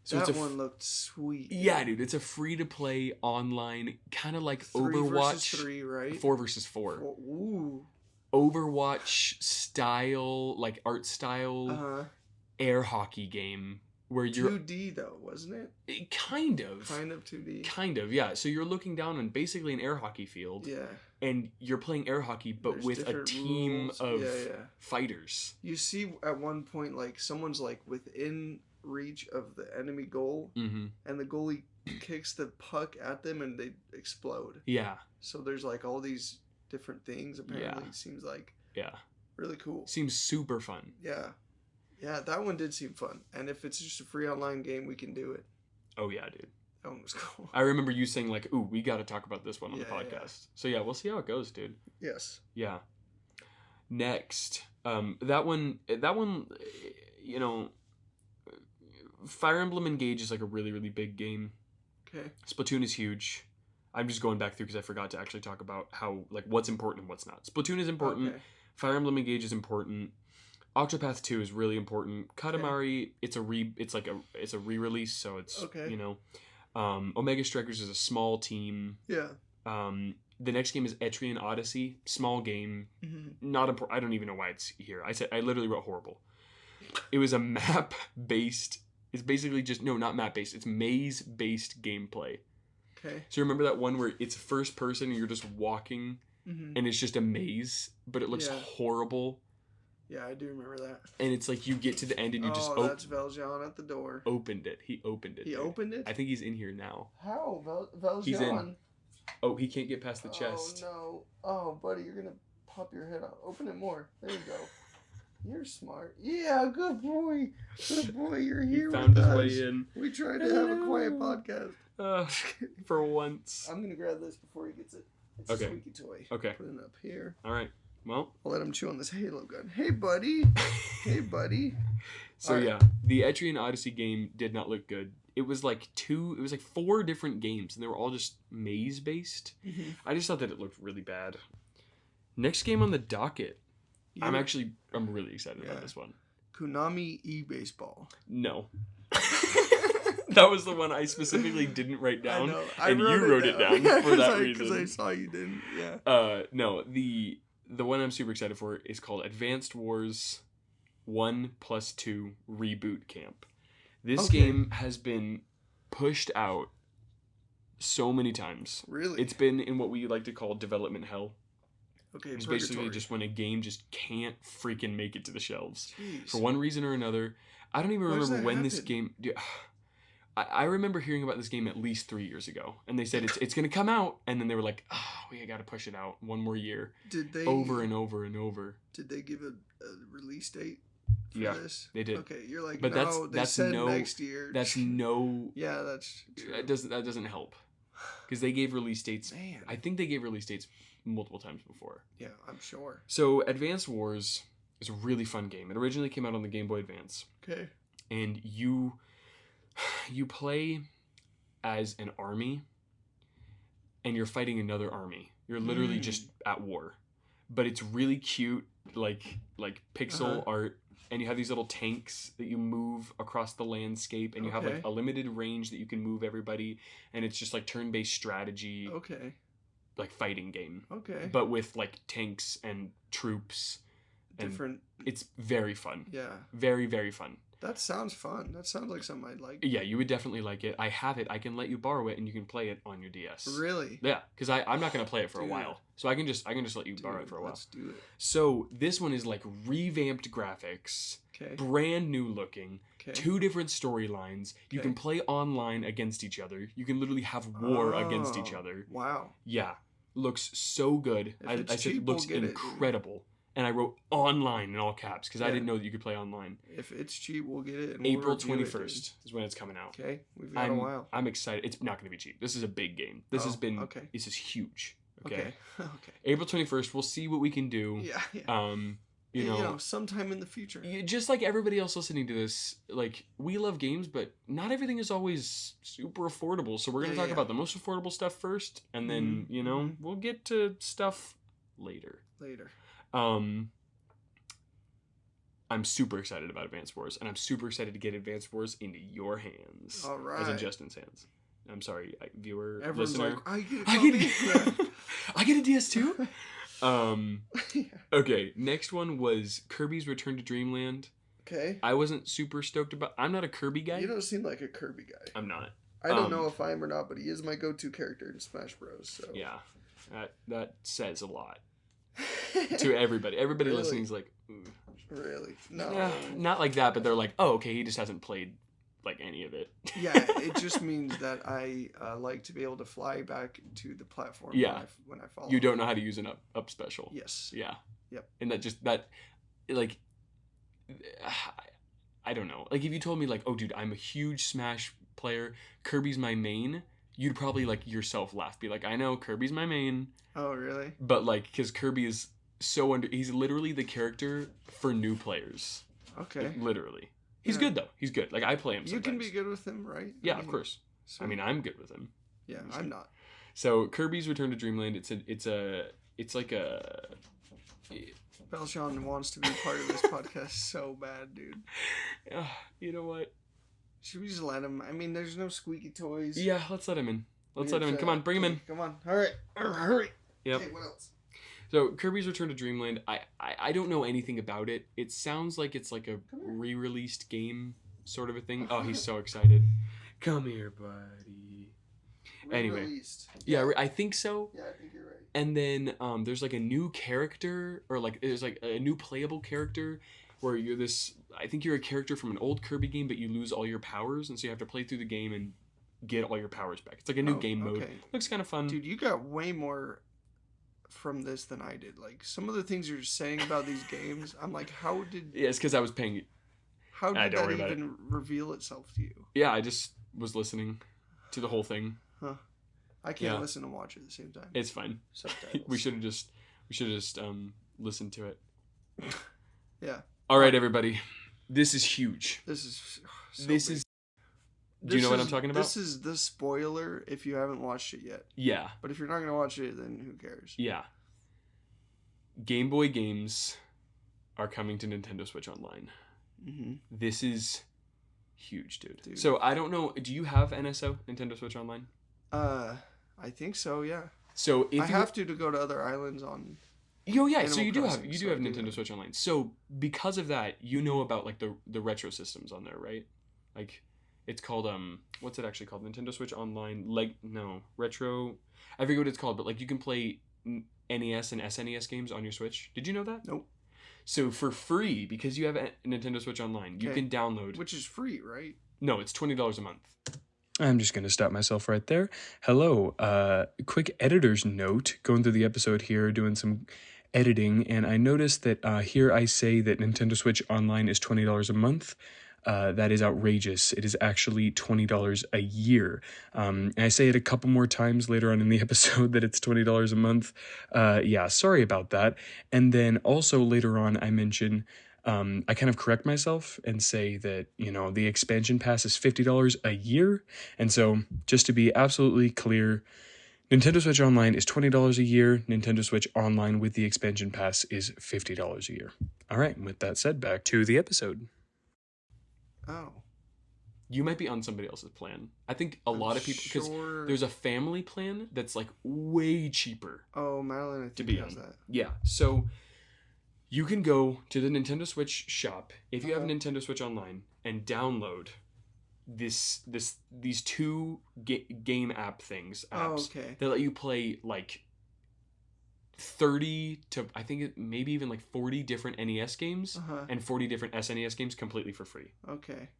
S1: So
S2: that one looked sweet.
S1: Yeah, dude. It's a free-to-play online, kind of like
S2: 3
S1: Overwatch.
S2: versus 3, right?
S1: 4 versus 4.
S2: Ooh.
S1: Overwatch style, like art style, air hockey game where you're
S2: 2D though, wasn't it?
S1: Kind of
S2: 2D.
S1: Kind of, yeah. So you're looking down on basically an air hockey field.
S2: Yeah.
S1: And you're playing air hockey, but
S2: There's
S1: with a team
S2: rules.
S1: of fighters.
S2: You see at one point, like, someone's, like, within reach of the enemy goal, and the goalie kicks the puck at them, and they explode.
S1: Yeah.
S2: So there's, like, all these different things, apparently. It seems like.
S1: Yeah.
S2: Really cool.
S1: Seems super fun.
S2: Yeah. Yeah, that one did seem fun. And if it's just a free online game, we can do it.
S1: Oh, yeah, dude.
S2: That one was cool.
S1: I remember you saying, like, ooh, we got to talk about this one on the podcast. Yeah. So, yeah, we'll see how it goes, dude.
S2: Yes.
S1: Yeah. Next. That one, you know, Fire Emblem Engage is, like, a really, really big game.
S2: Okay.
S1: Splatoon is huge. I'm just going back through because I forgot to actually talk about how, like, what's important and what's not. Splatoon is important. Okay. Fire Emblem Engage is important. Octopath 2 is really important. Katamari, it's a re-release, so it's you know. Omega Strikers is a small team.
S2: Yeah.
S1: The next game is Etrian Odyssey, small game, not important. I don't even know why it's here. I literally wrote horrible. It was a map based. It's basically just not map based. It's maze based gameplay.
S2: Okay.
S1: So remember that one where it's first person and you're just walking, and it's just a maze, but it looks horrible.
S2: Yeah, I do remember that.
S1: And it's like you get to the end and you just
S2: that's Valjean at the door.
S1: Opened it. He opened it.
S2: He opened it?
S1: I think he's in here now.
S2: How? Valjean?
S1: He's in. Oh, he can't get past the chest.
S2: Oh, no. Oh, buddy, you're going to pop your head out. Open it more. There you go. You're smart. Yeah, good boy. Good boy, you're here
S1: with us. He found his way in.
S2: We tried to have a quiet podcast.
S1: For once.
S2: I'm going to grab this before he gets it. It's a squeaky toy.
S1: Okay.
S2: Put it up here.
S1: All right. Well,
S2: I'll let him chew on this Halo gun. Hey, buddy. Hey, buddy.
S1: So, yeah, the Etrian Odyssey game did not look good. It was like 4 different games, and they were all just maze-based. I just thought that it looked really bad. Next game on the docket. I'm really excited about this one.
S2: Konami e-baseball.
S1: No. That was the one I specifically didn't write down.
S2: I know.
S1: And you wrote it down for that reason.
S2: Because I saw you didn't, yeah.
S1: No, the one I'm super excited for is called Advanced Wars 1+2 Reboot Camp. This game has been pushed out so many times.
S2: Really?
S1: It's been in what we like to call development hell.
S2: Okay,
S1: it's basically just when a game just can't freaking make it to the shelves.
S2: Jeez.
S1: For one reason or another. I don't even remember when this game... Dude, I remember hearing about this game at least 3 years ago, and they said it's going to come out, and then they were like, we got to push it out one more year.
S2: Did they
S1: over and over and over?
S2: Did they give a release date for this?
S1: They did.
S2: Okay, you're like,
S1: but
S2: no,
S1: that's
S2: said
S1: no,
S2: next year.
S1: That's no.
S2: Yeah, that's true.
S1: That doesn't help because they gave release dates. Man, I think they gave release dates multiple times before.
S2: Yeah, I'm sure.
S1: So Advanced Wars is a really fun game. It originally came out on the Game Boy Advance.
S2: Okay.
S1: And you play as an army and you're fighting another army. You're literally just at war. But it's really cute, like pixel art, and you have these little tanks that you move across the landscape, and you have like a limited range that you can move everybody, and it's just like turn-based strategy.
S2: Okay.
S1: Like fighting game.
S2: Okay.
S1: But with like tanks and troops.
S2: Different.
S1: It's very fun.
S2: Yeah.
S1: Very, very fun.
S2: That sounds fun. That sounds like something I'd like.
S1: Yeah, you would definitely like it. I have it. I can let you borrow it, and you can play it on your DS.
S2: Really?
S1: Yeah, because I'm not gonna play it for a while, so I can just let you borrow it for a while.
S2: Let's do it.
S1: So this one is like revamped graphics, brand new looking, 2 different storylines. You can play online against each other. You can literally have war against each other.
S2: Wow.
S1: Yeah, looks so good. I said it looks incredible. And I wrote online in all caps because I didn't know that you could play online.
S2: If it's cheap, we'll get it. And
S1: April 21st is when it's coming out.
S2: Okay, we've got a while.
S1: I'm excited. It's not going to be cheap. This is a big game. This This is huge. Okay.
S2: Okay.
S1: April 21st. We'll see what we can do.
S2: Yeah.
S1: You know,
S2: sometime in the future.
S1: just like everybody else listening to this, like, we love games, but not everything is always super affordable. So we're going to talk about the most affordable stuff first, and then, we'll get to stuff later. I'm super excited about Advance Wars, and I'm super excited to get Advance Wars into your hands.
S2: All right.
S1: As in Justin's hands. I'm sorry, viewer,
S2: Everyone's
S1: listener.
S2: like, I
S1: get a DS too? Okay, next one was Kirby's Return to Dreamland.
S2: Okay.
S1: I wasn't super stoked about... I'm not a Kirby guy.
S2: You don't seem like a Kirby guy.
S1: I'm not.
S2: I don't know if I am or not, but he is my go-to character in Smash Bros. So.
S1: Yeah, that says a lot to everybody. Everybody
S2: Really?
S1: listening is like, ooh.
S2: Really? No.
S1: Not like that, but they're like, oh, okay, he just hasn't played like any of it.
S2: Yeah, it just means that I like to be able to fly back to the platform when I fall.
S1: You don't know how to use an up special.
S2: Yes.
S1: Yeah.
S2: Yep.
S1: And like, I don't know. Like, if you told me, like, oh, dude, I'm a huge Smash player, Kirby's my main, you'd probably, like, yourself laugh. Be like, I know, Kirby's my main.
S2: Oh, really?
S1: But, like, because Kirby is so he's literally the character for new players.
S2: Okay.
S1: Like, literally. He's good, though. He's good. Like, I play him sometimes.
S2: You can be good with him, right?
S1: Yeah, of course. So, I mean, I'm good with him.
S2: Yeah, I'm not.
S1: So, Kirby's Return to Dreamland, it's like a...
S2: Belshon wants to be part of this podcast so bad, dude.
S1: You know what?
S2: Should we just let him? I mean, there's no squeaky toys.
S1: Yeah, let's let him in. Let him in. Come on, bring him in.
S2: Come on. All right. Hurry.
S1: Yep.
S2: Okay, what else?
S1: So, Kirby's Return to Dreamland, I don't know anything about it. It sounds like it's like a re-released game sort of a thing. Oh, he's so excited. Come here, buddy. Anyway. Yeah, I think so.
S2: Yeah, I think you're right.
S1: And then there's like a new character, or like there's like a new playable character where you're this, I think you're a character from an old Kirby game, but you lose all your powers, and so you have to play through the game and get all your powers back. It's like a new game mode. Looks kind of fun.
S2: Dude, you got way more from this than I did. Like, some of the things you're saying about these games, I'm like, how did...
S1: Yeah, it's because I was paying...
S2: How did that even reveal itself to you?
S1: Yeah, I just was listening to the whole thing.
S2: Huh. I can't listen and watch at the same time.
S1: It's fine.
S2: Subtitles.
S1: we should have just listened to it.
S2: Yeah.
S1: All right, everybody. This is huge.
S2: This is so
S1: big. Do you know what I'm talking about?
S2: This is the spoiler if you haven't watched it yet.
S1: Yeah.
S2: But if you're not going to watch it, then who cares?
S1: Yeah. Game Boy games are coming to Nintendo Switch Online.
S2: Mm-hmm.
S1: This is huge, dude. So, I don't know. Do you have NSO, Nintendo Switch Online?
S2: I think so, yeah.
S1: So if
S2: I have to go to other islands on...
S1: Oh, yeah. So you do have Nintendo Switch Online. So because of that, you know about, like, the retro systems on there, right? Like... It's called, what's it actually called? Nintendo Switch Online, retro, I forget what it's called, but, like, you can play NES and SNES games on your Switch. Did you know that?
S2: Nope.
S1: So, for free, because you have a Nintendo Switch Online, you can download...
S2: Which is free, right?
S1: No, it's $20 a month.
S3: I'm just going to stop myself right there. Hello, quick editor's note, going through the episode here, doing some editing, and I noticed that here I say that Nintendo Switch Online is $20 a month. That is outrageous. It is actually $20 a year. And I say it a couple more times later on in the episode that it's $20 a month. Yeah, sorry about that. And then also later on I mention, I kind of correct myself and say that, the expansion pass is $50 a year. And so just to be absolutely clear, Nintendo Switch Online is $20 a year. Nintendo Switch Online with the expansion pass is $50 a year. All right, with that said, back to the episode.
S2: Oh.
S1: You might be on somebody else's plan. I think a lot of people, because there's a family plan that's like way cheaper.
S2: Oh, Madeline, I think he has that.
S1: Yeah, so you can go to the Nintendo Switch shop if you have Nintendo Switch Online and download these two game apps that let you play like 30 to I think maybe even like 40 different NES games and 40 different SNES games completely for free.
S2: Okay.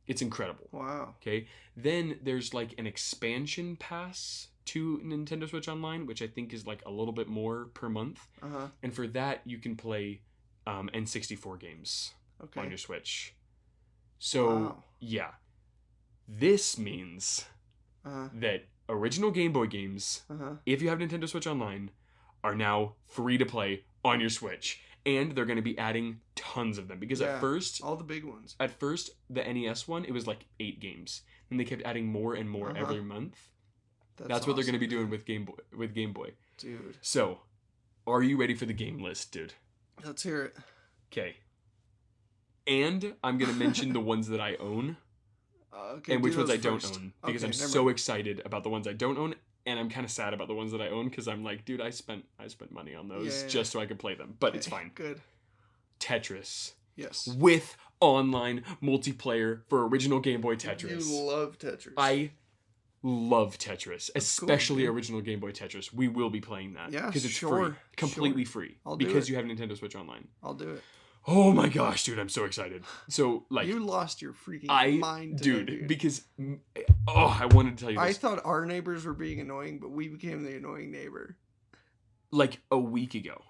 S1: It's incredible.
S2: Wow.
S1: Okay. Then there's like an expansion pass to Nintendo Switch Online, which I think is like a little bit more per month. And for that you can play N64 games on your Switch. So yeah. This means that original Game Boy games, if you have Nintendo Switch Online, are now free to play on your Switch. And they're going to be adding tons of them because
S2: Yeah,
S1: at first
S2: all the big ones.
S1: the NES one, it was like 8 games. And they kept adding more and more every month. That's what they're going to be doing with Game Boy.
S2: Dude.
S1: So, are you ready for the game list, dude?
S2: Let's hear it.
S1: Okay. And I'm going to mention the ones that I own
S2: Okay,
S1: and which ones I
S2: first.
S1: don't own because
S2: Okay,
S1: I'm so excited about the ones I don't own, and I'm kind of sad about the ones that I own because I'm like, dude, I spent money on those just so I could play them, but it's fine.
S2: Good.
S1: Tetris.
S2: Yes.
S1: With online multiplayer for original Game Boy Tetris.
S2: You love Tetris.
S1: I love Tetris, especially
S2: cool,
S1: original Game Boy Tetris. We will be playing that.
S2: Yeah,
S1: because it's free. Completely free.
S2: I'll do
S1: because
S2: it.
S1: you have Nintendo Switch Online.
S2: I'll do it.
S1: Oh my gosh, dude, I'm so excited. So, like...
S2: You lost your freaking mind today, dude.
S1: Because... Oh, I wanted to tell you this.
S2: I thought our neighbors were being annoying, but we became the annoying neighbor.
S1: Like, a week ago,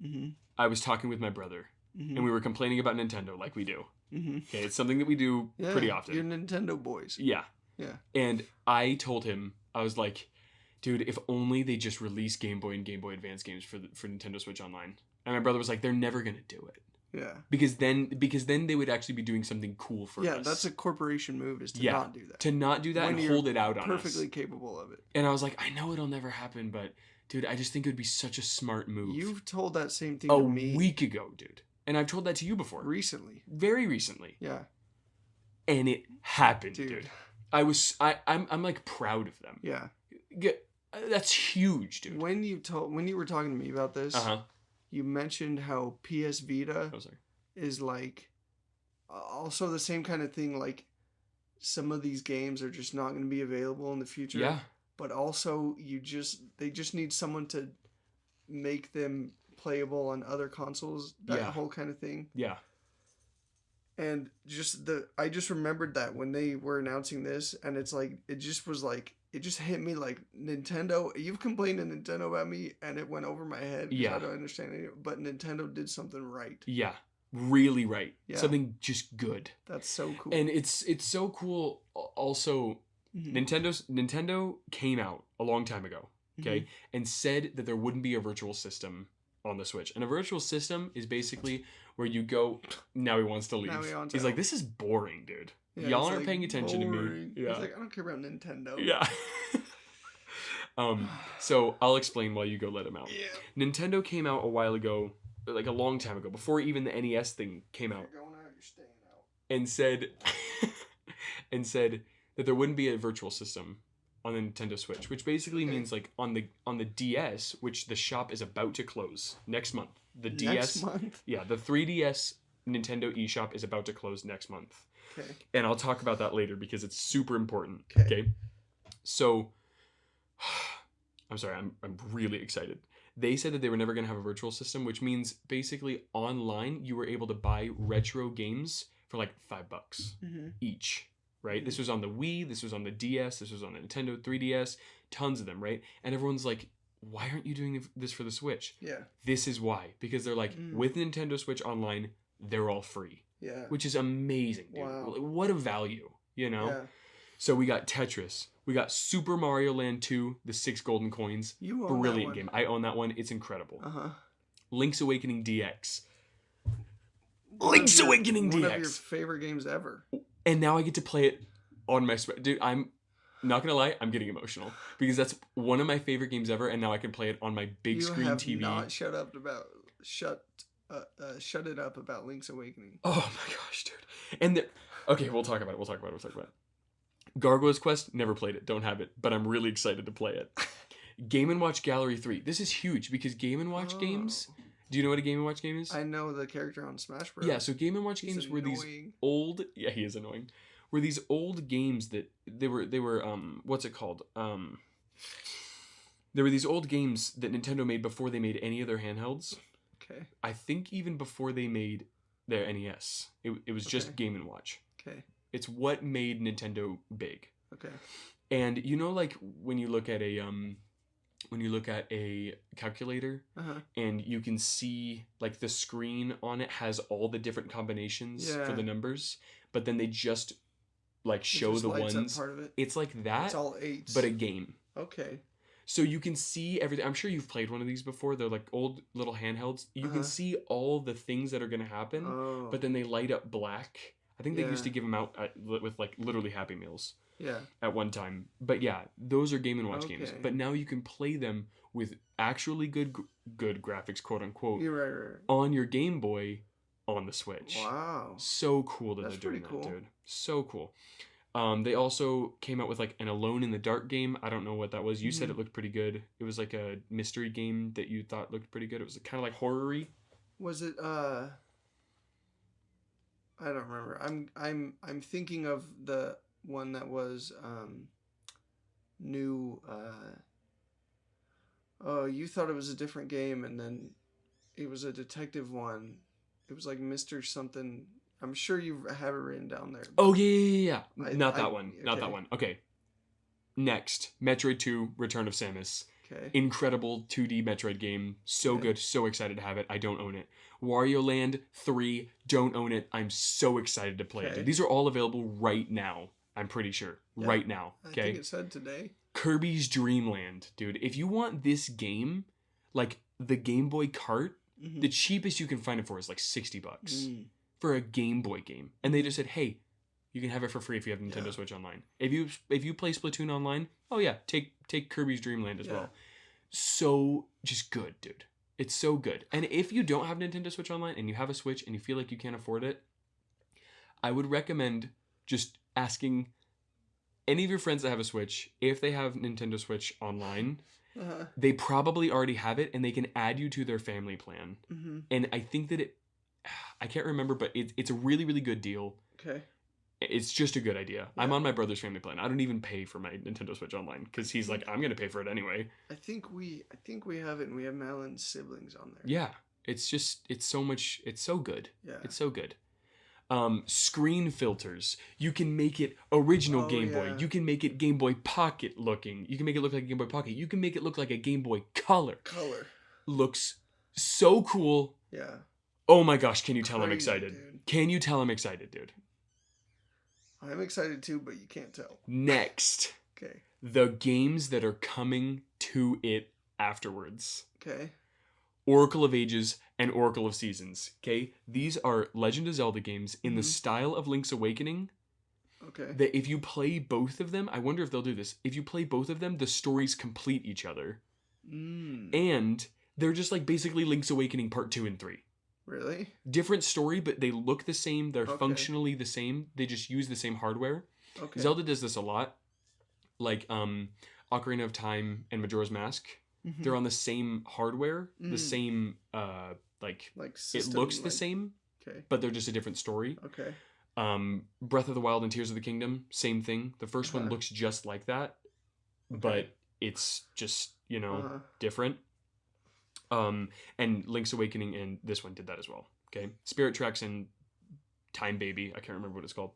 S2: Mm-hmm.
S1: I was talking with my brother,
S2: Mm-hmm.
S1: and we were complaining about Nintendo like we do.
S2: Mm-hmm.
S1: Okay, it's something that we do pretty often.
S2: You're Nintendo boys.
S1: Yeah.
S2: Yeah.
S1: And I told him, I was like, dude, if only they just release Game Boy and Game Boy Advance games for Nintendo Switch Online. And my brother was like, they're never going to do it.
S2: Yeah.
S1: Because then they would actually be doing something cool for us.
S2: Yeah, that's a corporation move is to not do that.
S1: To not do that
S2: When
S1: and
S2: you're
S1: hold it out on us.
S2: Perfectly capable of it.
S1: And I was like, I know it'll never happen, but dude, I just think it would be such a smart move.
S2: You've told that same thing
S1: a
S2: to me
S1: week ago, dude. And I've told that to you before.
S2: recently.
S1: Very recently.
S2: Yeah.
S1: And it happened,
S2: Dude.
S1: dude. I'm like proud of them.
S2: Yeah.
S1: That's huge, dude.
S2: When you were talking to me about this, you mentioned how PS Vita
S1: Oh, sorry.
S2: is like also the same kind of thing. Like some of these games are just not going to be available in the future.
S1: Yeah.
S2: But also, they just need someone to make them playable on other consoles. That whole kind of thing.
S1: Yeah.
S2: And I just remembered that when they were announcing this, and it's like it just hit me like Nintendo. You've complained to Nintendo about me, and it went over my head.
S1: Yeah.
S2: I don't understand it, but Nintendo did something right.
S1: Yeah. Really right.
S2: Yeah.
S1: Something just good.
S2: That's so cool.
S1: And it's so cool. Also, Nintendo came out a long time ago, okay, and said that there wouldn't be a virtual system on the Switch. And a virtual system is basically where you go. Now he wants to leave. He's like, this is boring, dude.
S2: Yeah,
S1: Y'all
S2: it's
S1: aren't paying attention to me.
S2: Yeah.
S1: Yeah.
S2: He's like, I don't care about Nintendo.
S1: Yeah. So I'll explain while you go let him out.
S2: Yeah.
S1: Nintendo came out a while ago, like a long time ago, before even the NES thing came out,
S2: You're going out, you're staying out.
S1: and said that there wouldn't be a virtual system on the Nintendo Switch, which basically means like on the DS, which the shop is about to close next month. The DS,
S2: Next month?
S1: yeah, the 3DS Nintendo eShop is about to close next month.
S2: Okay.
S1: And I'll talk about that later because it's super important.
S2: Okay.
S1: So, I'm sorry, I'm really excited. They said that they were never going to have a virtual system, which means basically online you were able to buy retro games for like $5 each, right? This was on the Wii, this was on the DS, this was on the Nintendo 3DS, tons of them, right? And everyone's like, why aren't you doing this for the Switch?
S2: Yeah.
S1: This is why. Because they're like, with Nintendo Switch Online, they're all free.
S2: Yeah.
S1: Which is amazing, dude.
S2: Wow.
S1: What a value, you know?
S2: Yeah.
S1: So we got Tetris. We got Super Mario Land 2, the 6 golden coins.
S2: You own
S1: Brilliant
S2: that one.
S1: game. I own that one. It's incredible.
S2: Uh-huh.
S1: Link's Awakening DX. Link's Awakening DX.
S2: One of your favorite games ever.
S1: And now I get to play it on my... Dude, I'm not going to lie. I'm getting emotional. Because that's one of my favorite games ever. And now I can play it on my big screen TV.
S2: You have not shut it up about Link's Awakening.
S1: Oh my gosh, dude. And okay, we'll talk about it. Gargoyle's Quest, never played it, don't have it, but I'm really excited to play it. Game & Watch Gallery 3. This is huge because Game & Watch games... Do you know what a Game & Watch game is?
S2: I know the character on Smash Bros.
S1: Yeah, so Game & Watch games were these old... Yeah, he is annoying. Were these old games that... They were what's it called? There were these old games that Nintendo made before they made any of their handhelds.
S2: Okay.
S1: I think even before they made their NES. It was just Game & Watch.
S2: Okay.
S1: It's what made Nintendo big.
S2: Okay.
S1: And you know, like when you look at a calculator and you can see like the screen on it has all the different combinations for the numbers, but then they just like show the ones.
S2: Part of it.
S1: It's like that.
S2: It's all eights.
S1: But a game.
S2: Okay.
S1: So you can see everything. I'm sure you've played one of these before. They're like old little handhelds. You can see all the things that are going to happen,
S2: Oh.
S1: but then they light up black. I think they used to
S2: Yeah.
S1: give them out with like literally Happy Meals
S2: Yeah.
S1: at one time. But yeah, those are Game & Watch games.
S2: Okay.
S1: But now you can play them with actually good graphics, quote unquote,
S2: You're right.
S1: on your Game Boy on the Switch.
S2: Wow.
S1: So cool that
S2: That's
S1: they're doing
S2: pretty
S1: that,
S2: cool.
S1: dude. So cool. They also came out with like an Alone in the Dark game. I don't know what that was. You said it looked pretty good. It was like a mystery game that you thought looked pretty good. It was kind of like horror-y.
S2: Was it I don't remember. I'm thinking of the one that was new oh, you thought it was a different game and then it was a detective one. It was like Mr. something. I'm sure you have it written down there.
S1: Oh, yeah. Not that
S2: okay.
S1: one. Not that one. Okay. Next, Metroid 2, Return of Samus.
S2: Okay.
S1: Incredible 2D Metroid game. So good. So excited to have it. I don't own it. Wario Land 3, don't own it. I'm so excited to play it. Dude. These are all available right now. I'm pretty sure. Yeah. Right now. Okay.
S2: I think it said today.
S1: Kirby's Dream Land, dude. If you want this game, like the Game Boy cart, the cheapest you can find it for is like $60 for a Game Boy game. And they just said, hey, you can have it for free if you have Nintendo Switch Online. If you play Splatoon online, oh yeah, take Kirby's Dream Land as well. So just good, dude. It's so good. And if you don't have Nintendo Switch Online and you have a Switch and you feel like you can't afford it, I would recommend just asking any of your friends that have a Switch, if they have Nintendo Switch Online, they probably already have it and they can add you to their family plan. And I think that I can't remember, but it's a really, really good deal.
S2: Okay.
S1: It's just a good idea. Yeah. I'm on my brother's family plan. I don't even pay for my Nintendo Switch Online because he's like, I'm going to pay for it anyway.
S2: I think we have it and we have Madeline's siblings on there.
S1: Yeah. It's so good.
S2: Yeah.
S1: It's so good. Screen filters. You can make it original Game Boy. You can make it Game Boy Pocket looking. You can make it look like a Game Boy Pocket. You can make it look like a Game Boy Color. Looks so cool.
S2: Yeah.
S1: Oh my gosh, can you tell I'm excited?
S2: Dude.
S1: Can you tell I'm excited, dude?
S2: I'm excited too, but you can't tell.
S1: Next.
S2: Okay.
S1: The games that are coming to it afterwards.
S2: Okay.
S1: Oracle of Ages and Oracle of Seasons. Okay? These are Legend of Zelda games in the style of Link's Awakening.
S2: Okay.
S1: That if you play both of them, I wonder if they'll do this. If you play both of them, the stories complete each other. And they're just like basically Link's Awakening Part 2 and 3.
S2: Really?
S1: Different story, but they look the same. They're functionally the same. They just use the same hardware.
S2: Okay.
S1: Zelda does this a lot. Like Ocarina of Time and Majora's Mask. They're on the same hardware, the same like system, it looks the same, but they're just a different story.
S2: Okay.
S1: Breath of the Wild and Tears of the Kingdom, same thing. The first one looks just like that, but it's just, different. And Link's Awakening and this one did that as well. Okay. Spirit Tracks and Time Baby, I can't remember what it's called.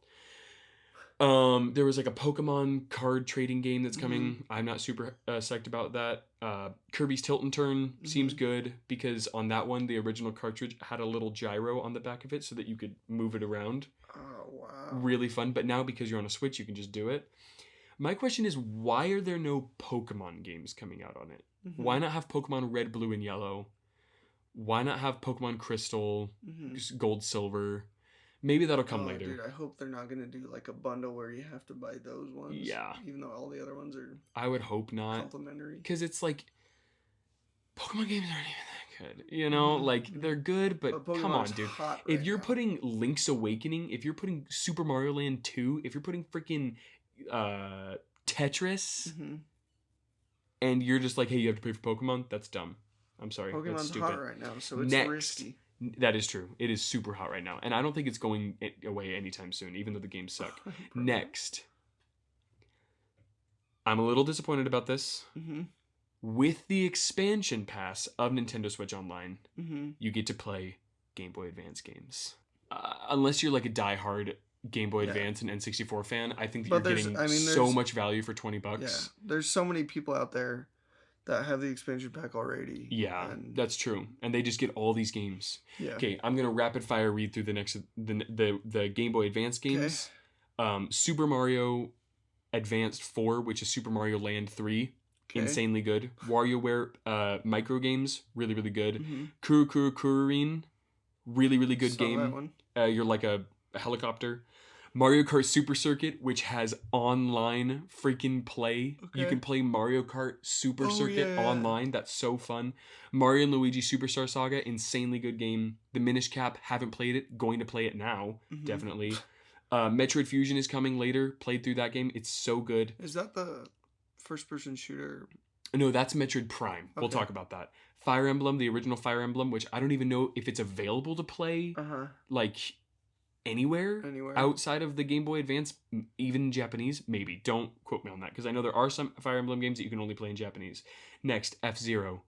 S1: There was like a Pokemon card trading game that's coming. I'm not super psyched about that. Kirby's Tilt and Turn seems good because on that one, the original cartridge had a little gyro on the back of it so that you could move it around.
S2: Oh, wow.
S1: Really fun. But now because you're on a Switch, you can just do it. My question is, why are there no Pokemon games coming out on it? Why not have Pokemon Red, Blue, and Yellow? Why not have Pokemon Crystal, Gold, Silver? Maybe that'll come later.
S2: Dude, I hope they're not going to do like a bundle where you have to buy those ones.
S1: Yeah.
S2: Even though all the other ones are
S1: I would hope not.
S2: Complimentary.
S1: Because it's like, Pokemon games aren't even that good. Like, they're good, but come on, dude. If you're putting Link's Awakening, if you're putting Super Mario Land 2, if you're putting freaking Tetris, and you're just like, hey, you have to pay for Pokemon, that's dumb. I'm sorry.
S2: Pokemon's
S1: that's stupid.
S2: hot right now, so it's risky.
S1: That is true. It is super hot right now. And I don't think it's going away anytime soon, even though the games suck. Next. I'm a little disappointed about this. With the expansion pass of Nintendo Switch Online, you get to play Game Boy Advance games. Unless you're like a diehard Game Boy Advance and N64 fan, I think that you're getting so much value for $20.
S2: Yeah, there's so many people out there that have the expansion pack already.
S1: Yeah, that's true. And they just get all these games.
S2: Yeah.
S1: Okay, I'm going to rapid fire read through the Game Boy Advance games. Okay. Super Mario Advanced 4, which is Super Mario Land 3. insanely good. WarioWare micro games, really, really good.
S2: Mm-hmm.
S1: Kururin, really, really good
S2: Saw
S1: game.
S2: that one.
S1: You're like a helicopter. Mario Kart Super Circuit, which has online freaking play. You
S2: Okay.
S1: can play Mario Kart Super
S2: Oh,
S1: Circuit
S2: yeah.
S1: online. That's so fun. Mario and Luigi Superstar Saga, insanely good game. The Minish Cap, haven't played it. Going to play it now,
S2: Mhm.
S1: definitely. Metroid Fusion is coming later. Played through that game. It's so good.
S2: Is that the first-person shooter?
S1: No, that's Metroid Prime. We'll
S2: Okay.
S1: talk about that. Fire Emblem, the original Fire Emblem, which I don't even know if it's available to play
S2: Uh-huh.
S1: like anywhere outside of the Game Boy Advance, even Japanese. Maybe. Don't quote me on that, because I know there are some Fire Emblem games that you can only play in Japanese. Next, F-Zero.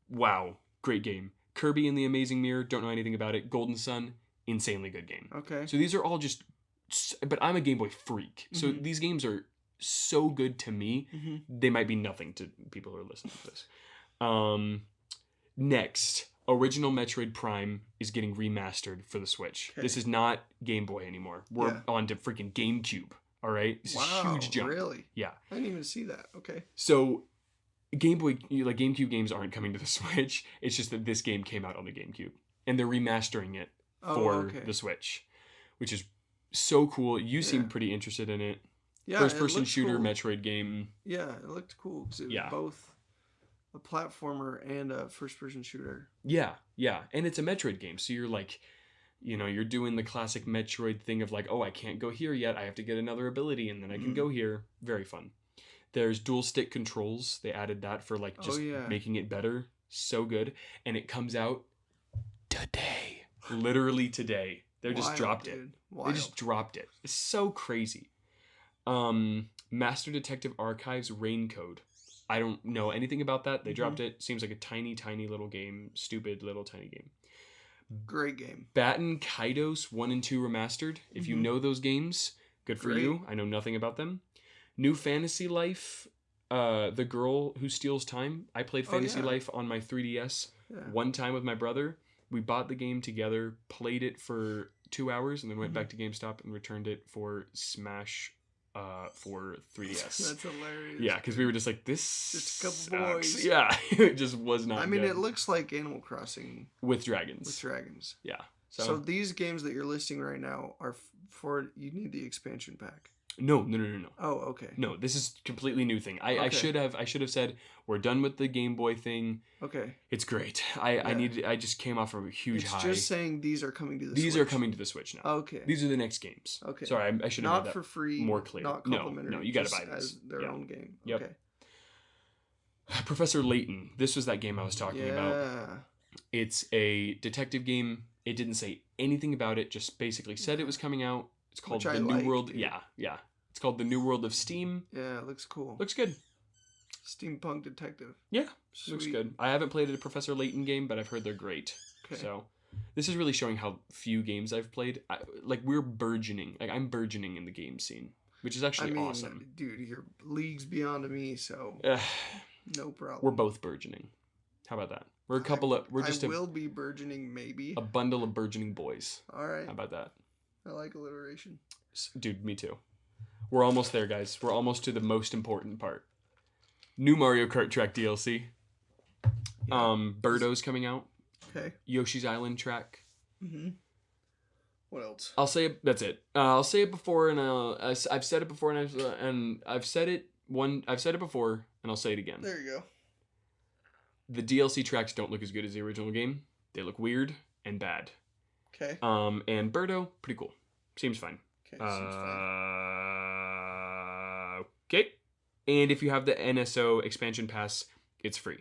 S1: Wow, great game. Kirby and the Amazing Mirror, don't know anything about it. Golden Sun, insanely good game.
S2: Okay.
S1: So these are all just, but I'm a Game Boy freak, so
S2: Mhm.
S1: these games are so good to me.
S2: Mm-hmm.
S1: They might be nothing to people who are listening to this. Next, original Metroid Prime is getting remastered for the Switch.
S2: Okay.
S1: This is not Game Boy anymore. We're on to freaking GameCube. All right, this is a huge jump.
S2: Really?
S1: Yeah.
S2: I didn't even see that. Okay.
S1: So Game Boy, like GameCube games aren't coming to the Switch. It's just that this game came out on the GameCube, and they're remastering it for the Switch, which is so cool. You seem pretty interested in it.
S2: Yeah,
S1: First-person shooter
S2: cool.
S1: Metroid game.
S2: Yeah, it looked cool because it was both a platformer and a first-person shooter.
S1: Yeah, and it's a Metroid game, so you're like, you're doing the classic Metroid thing of like, oh, I can't go here yet. I have to get another ability, and then I can go here. Very fun. There's dual stick controls. They added that for like just making it better. So good, and it comes out today. Literally today. They just dropped it. They just dropped it. It's so crazy. Master Detective Archives Rain Code. I don't know anything about that. They dropped it. Seems like a tiny, tiny little game. Stupid little tiny game.
S2: Great game.
S1: Batten Kaidos 1 and 2 remastered. If you know those games, good for you. I know nothing about them. New Fantasy Life, The Girl Who Steals Time. I played Fantasy Life on my 3DS one time with my brother. We bought the game together, played it for 2 hours, and then went back to GameStop and returned it for Smash for 3DS.
S2: That's hilarious.
S1: Yeah, because we were just like, this
S2: just a couple boys.
S1: Yeah, it just was not good.
S2: It looks like Animal Crossing.
S1: With dragons.
S2: Yeah.
S1: So
S2: these games that you're listing right now are for, you need the expansion pack.
S1: No.
S2: Oh, okay.
S1: No, this is a completely new thing. I should have said we're done with the Game Boy thing.
S2: Okay.
S1: It's great. I just came off of a huge high.
S2: It's just saying these are coming to the Switch.
S1: These are coming to the Switch now.
S2: Okay.
S1: These are the next games.
S2: Okay.
S1: Sorry, I should have made that
S2: for free,
S1: more clear.
S2: not complimentary.
S1: No, you got to buy
S2: as
S1: these.
S2: their own game.
S1: Yep.
S2: Okay.
S1: Professor Layton. This was that game I was talking about. It's a detective game. It didn't say anything about it. Just basically said it was coming out. It's called The New World. Dude. Yeah. It's called The New World of Steam.
S2: Yeah, it looks cool.
S1: Looks good.
S2: Steampunk detective.
S1: Yeah, looks good. I haven't played a Professor Layton game, but I've heard they're great. Okay. So this is really showing how few games I've played. We're burgeoning. I'm burgeoning in the game scene, which is actually awesome.
S2: Dude, you're leagues beyond me, so no problem.
S1: We're both burgeoning. How about that? We're a couple of. We're just.
S2: I will be burgeoning, maybe.
S1: A bundle of burgeoning boys.
S2: All right.
S1: How about that?
S2: I like alliteration.
S1: Dude, me too. We're almost there, guys. We're almost to the most important part. New Mario Kart track DLC. Yeah. Birdo's coming out.
S2: Okay.
S1: Yoshi's Island track.
S2: Mm-hmm. What else?
S1: I'll say it. That's it. I'll say it before, and I've said it before, and I've said it before, and I'll say it again.
S2: There you go.
S1: The DLC tracks don't look as good as the original game. They look weird and bad.
S2: Okay.
S1: And Birdo, pretty cool. Seems fine.
S2: Okay. Seems fine.
S1: Okay. And if you have the NSO expansion pass, it's free.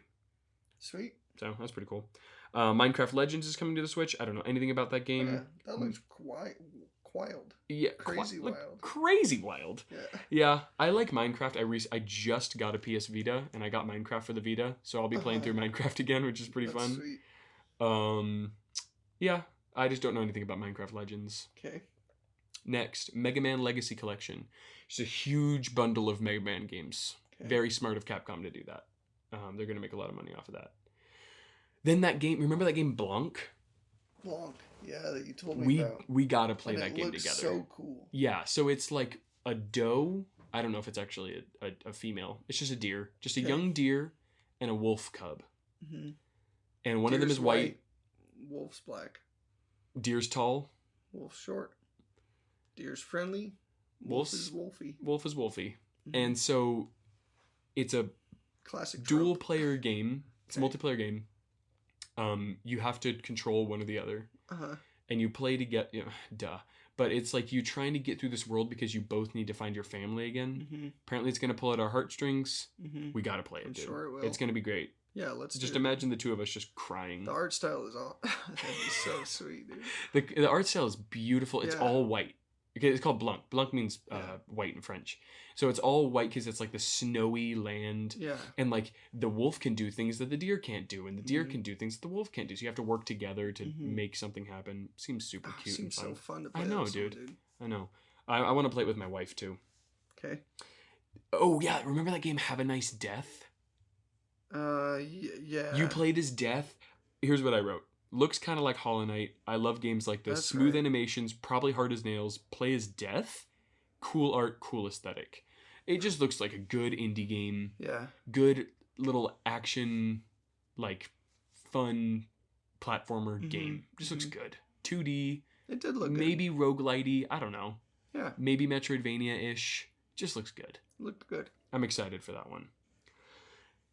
S2: Sweet.
S1: So that's pretty cool. Minecraft Legends is coming to the Switch. I don't know anything about that game.
S2: Yeah, that looks wild.
S1: Yeah,
S2: crazy wild.
S1: Crazy wild.
S2: Yeah.
S1: Yeah, I like Minecraft. I just got a PS Vita, and I got Minecraft for the Vita, so I'll be playing through Minecraft again, which is pretty fun.
S2: Sweet.
S1: Yeah, I just don't know anything about Minecraft Legends.
S2: Okay.
S1: Next, Mega Man Legacy Collection. It's a huge bundle of Mega Man games. Okay. Very smart of Capcom to do that. They're going to make a lot of money off of that. Then that game, remember that game Blanc?
S2: Blanc, yeah, that you told me about.
S1: We got to play that game together.
S2: So cool.
S1: Yeah, so it's like a dough I don't know if it's actually a female. It's just a deer. Just a
S2: Okay.
S1: young deer and a wolf cub.
S2: Mm-hmm.
S1: And one of them is white.
S2: Wolf's black.
S1: Deer's tall.
S2: Wolf's short. Deer's friendly.
S1: Wolf's
S2: Wolf is wolfy.
S1: Wolf is wolfy.
S2: Mhm.
S1: And so it's a
S2: Classic
S1: dual
S2: trope.
S1: player game. It's a
S2: Okay.
S1: multiplayer game. You have to control one or the other.
S2: Uh-huh.
S1: And you play to get, duh. But it's like you trying to get through this world because you both need to find your family again.
S2: Mm-hmm.
S1: Apparently it's going to pull at our heartstrings.
S2: Mm-hmm.
S1: We got to play it,
S2: I'm
S1: dude.
S2: sure it will.
S1: It's going to be great.
S2: Yeah, let's
S1: Just
S2: do it.
S1: imagine the two of us just crying.
S2: The art style is all... That'd be so sweet, dude.
S1: The art style is beautiful. It's
S2: Yeah.
S1: all white. Okay, it's called blanc. Blanc means
S2: Yeah.
S1: white in French. So it's all white because it's like the snowy land.
S2: Yeah.
S1: And like the wolf can do things that the deer can't do, and the deer
S2: Mhm.
S1: can do things that the wolf can't do. So you have to work together to
S2: Mhm.
S1: make something happen. Seems super
S2: Oh,
S1: cute and
S2: seems
S1: fun.
S2: so fun to play.
S1: I know,
S2: with someone,
S1: dude. I know. I want to play it with my wife too.
S2: Okay.
S1: Oh yeah, remember that game Have a Nice Death?
S2: Yeah.
S1: You played as Death. Here's what I wrote. Looks kind of like Hollow Knight. I love games like this.
S2: That's
S1: Smooth
S2: right.
S1: animations, probably hard as nails. Play as Death. Cool art, cool aesthetic. It just looks like a good indie game.
S2: Yeah.
S1: Good little action, like fun platformer
S2: Mhm,
S1: game. Just looks
S2: mhm.
S1: good. 2D,
S2: It did look good.
S1: maybe roguelitey. I don't know.
S2: Yeah.
S1: Maybe Metroidvania-ish. Just looks good.
S2: Looked good.
S1: I'm excited for that one.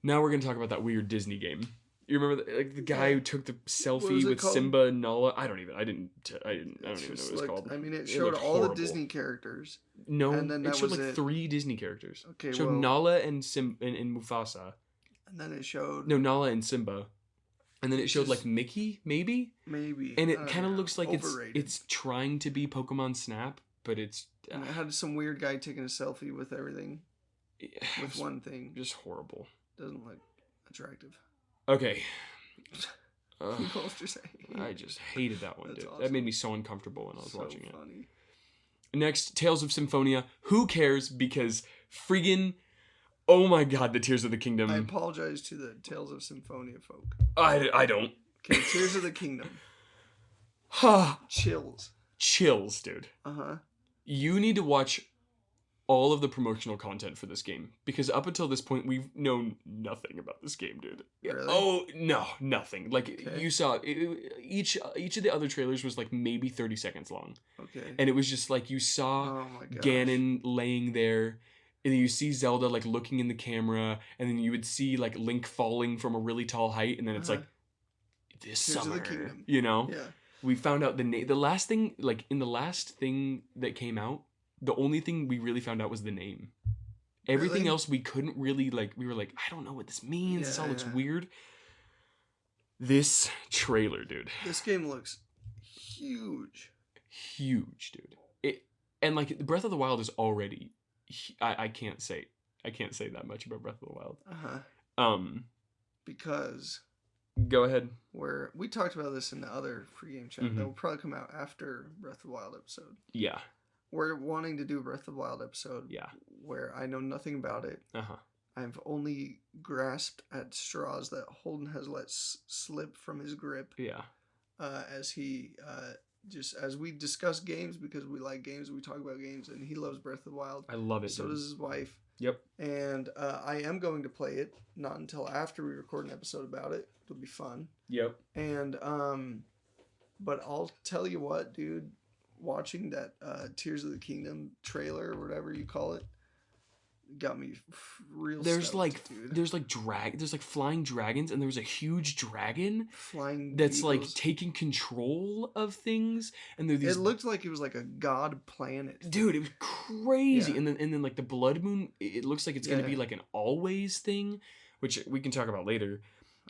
S1: Now we're gonna talk about that weird Disney game. You remember the guy
S2: Yeah.
S1: who took the
S2: What
S1: selfie
S2: was it
S1: with
S2: called?
S1: Simba and Nala? I don't even know what it
S2: Just
S1: was
S2: looked-
S1: called.
S2: I mean, it
S1: It
S2: showed
S1: looked
S2: all the
S1: horrible.
S2: Disney characters.
S1: No,
S2: and then
S1: it
S2: that
S1: showed
S2: was
S1: like
S2: it.
S1: 3 Disney characters.
S2: Okay,
S1: It showed
S2: well,
S1: Nala and and Mufasa.
S2: and then it showed
S1: No, Nala and Simba. And then it showed
S2: Just-
S1: like Mickey, maybe?
S2: maybe,
S1: And
S2: I
S1: it
S2: don't
S1: kind of
S2: know,
S1: looks like
S2: overrated.
S1: it's trying to be Pokemon Snap, but it's
S2: And it had some weird guy taking a selfie with everything, with
S1: it's
S2: one thing.
S1: just horrible.
S2: Doesn't look attractive.
S1: Okay.
S2: You
S1: Ugh,
S2: know what you're saying?
S1: I just hated that one,
S2: That's
S1: dude. That
S2: awesome.
S1: made me so uncomfortable when I was
S2: So
S1: watching it.
S2: funny.
S1: Next, Tales of Symphonia. Who cares? Because friggin', oh my god, the Tears of the Kingdom.
S2: I apologize to the Tales of Symphonia folk.
S1: I don't.
S2: Okay, Tears of the Kingdom.
S1: Ha!
S2: Chills.
S1: Chills, dude.
S2: Uh-huh.
S1: You need to watch all of the promotional content for this game because up until this point we've known nothing about this game, dude.
S2: Really?
S1: Oh no, nothing. Like
S2: Okay.
S1: you saw, each of the other trailers was like maybe 30 seconds long,
S2: Okay.
S1: and it was just like you saw
S2: Oh my gosh.
S1: Ganon laying there, and then you see Zelda like looking in the camera, and then you would see like Link falling from a really tall height, and then it's
S2: Uh-huh.
S1: like this
S2: Tears of the
S1: summer,
S2: Kingdom.
S1: you know.
S2: Yeah.
S1: We found out the last thing, like in the last thing that came out, the only thing we really found out was the name. Everything
S2: Really?
S1: else we couldn't really like. We were like, I don't know what this means. This all looks
S2: Yeah.
S1: weird. This trailer, dude,
S2: This game looks huge.
S1: huge, dude. And like Breath of the Wild is already. I can't say that much about Breath of the Wild.
S2: Uh-huh. Because
S1: Go ahead.
S2: we talked about this in the other free game chat that
S1: Mhm.
S2: will probably come out after Breath of the Wild episode.
S1: Yeah.
S2: We're wanting to do a Breath of the Wild episode
S1: Yeah.
S2: where I know nothing about it.
S1: Uh-huh.
S2: I've only grasped at straws that Holden has let slip from his grip
S1: Yeah.
S2: as he just as we discuss games because we like games, we talk about games, and he loves Breath of the Wild.
S1: I love it.
S2: So
S1: dude.
S2: does his wife.
S1: Yep.
S2: And I am going to play it, not until after we record an episode about it. It'll be fun.
S1: Yep.
S2: And but I'll tell you what, dude, watching that Tears of the Kingdom trailer or whatever you call it got me real
S1: There's
S2: stoked,
S1: like
S2: dude.
S1: there's like flying dragons, and there was a huge dragon
S2: Flying
S1: that's like
S2: eagles.
S1: taking control of things, and there are
S2: It
S1: these.
S2: looked like it was like a god planet.
S1: Dude, it was crazy.
S2: Yeah.
S1: And then like the blood moon, it looks like it's gonna be
S2: Yeah.
S1: like an always thing, which we can talk about later.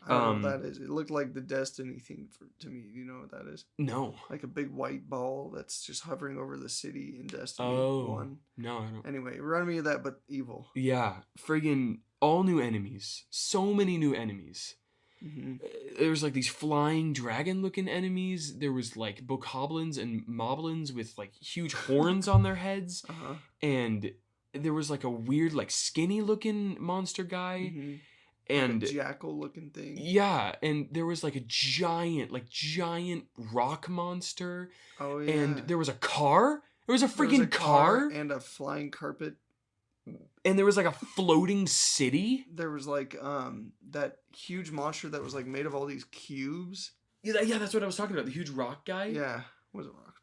S2: I don't know what that is. It looked like the Destiny thing to me. You know what that is?
S1: No.
S2: Like a big white ball that's just hovering over the city in Destiny
S1: Oh
S2: 1.
S1: no, I don't.
S2: Anyway, it reminded me of that, but evil.
S1: Yeah, friggin' all new enemies. So many new enemies.
S2: Hmm.
S1: There was like these flying dragon looking enemies. There was like bokoblins and moblins with like huge horns on their heads.
S2: Uh-huh.
S1: And there was like a weird like skinny looking monster guy.
S2: Hmm.
S1: And
S2: Like a jackal looking thing.
S1: yeah, and there was like a giant rock monster.
S2: Oh yeah.
S1: And there was a car. There was a
S2: There was
S1: freaking
S2: a
S1: car.
S2: and a flying carpet
S1: And there was like a floating city.
S2: There was like that huge monster that was like made of all these cubes.
S1: Yeah, that's what I was talking about. The huge rock guy.
S2: Yeah, was it rock?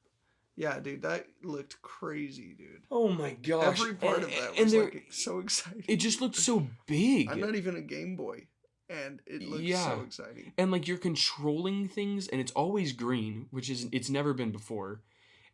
S2: Yeah, dude, that looked crazy, dude.
S1: Oh my gosh!
S2: Every part of that was like so exciting.
S1: It just looked so big.
S2: I'm not even a Game Boy, and it looked so exciting.
S1: And like you're controlling things, and it's always green, which is it's never been before.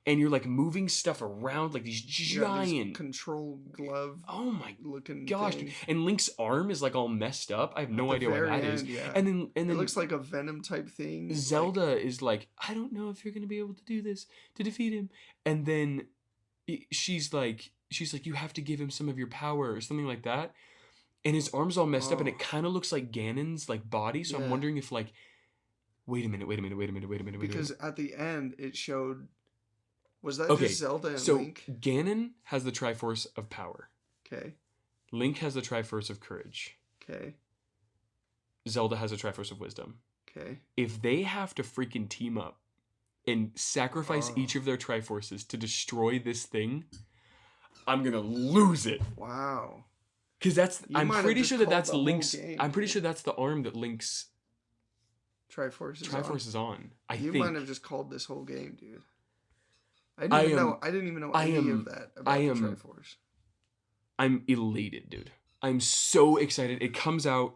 S1: And you're like moving stuff around like these giant
S2: control glove.
S1: Oh my
S2: looking
S1: gosh!
S2: thing.
S1: And Link's arm is like all messed up. I have no idea what that is.
S2: Yeah.
S1: And then
S2: it looks like a Venom type thing.
S1: Zelda is like, I don't know if you're gonna be able to do this to defeat him. And then she's like, you have to give him some of your power or something like that. And his arm's all messed up, and it kind of looks like Ganon's like body. So I'm wondering if like, wait a minute.
S2: Because at the end it showed. Was that
S1: okay,
S2: just Zelda and
S1: so
S2: Link?
S1: Ganon has the Triforce of Power.
S2: Okay.
S1: Link has the Triforce of Courage.
S2: Okay.
S1: Zelda has a Triforce of Wisdom.
S2: Okay.
S1: If they have to freaking team up and sacrifice each of their Triforces to destroy this thing, I'm gonna lose it.
S2: Wow.
S1: Because I'm pretty sure that's Link's. I'm pretty sure that's the arm that Link's
S2: Triforce
S1: is on.
S2: You might have just called this whole game, dude. I didn't even know any of that about the Triforce.
S1: I'm elated, dude. I'm so excited. It comes out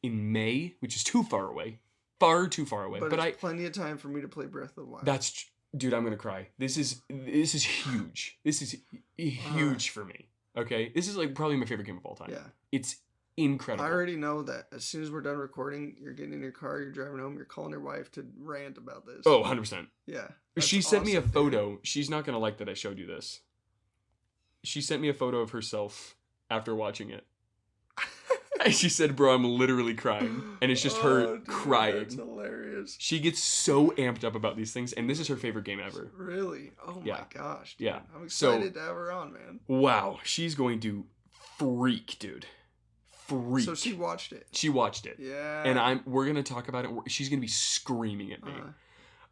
S1: in May, which is too far away. Far too far away.
S2: But it's plenty of time for me to play Breath of the Wild.
S1: Dude, I'm gonna cry. This is huge. This is huge for me. Okay? This is like probably my favorite game of all time.
S2: Yeah.
S1: It's incredible.
S2: I already know that as soon as we're done recording, you're getting in your car, you're driving home, you're calling your wife to rant about this.
S1: Oh, 100%.
S2: Yeah.
S1: She sent me a photo. Dude. She's not going to like that I showed you this. She sent me a photo of herself after watching it. And she said, bro, I'm literally crying. And it's just her crying.
S2: That's hilarious.
S1: She gets so amped up about these things. And this is her favorite game ever.
S2: Really? Oh my gosh. Dude.
S1: Yeah.
S2: I'm excited to have her on, man.
S1: Wow. She's going to freak, dude. Freak.
S2: So she watched it.
S1: She watched it.
S2: Yeah.
S1: And we're gonna talk about it. She's gonna be screaming at me.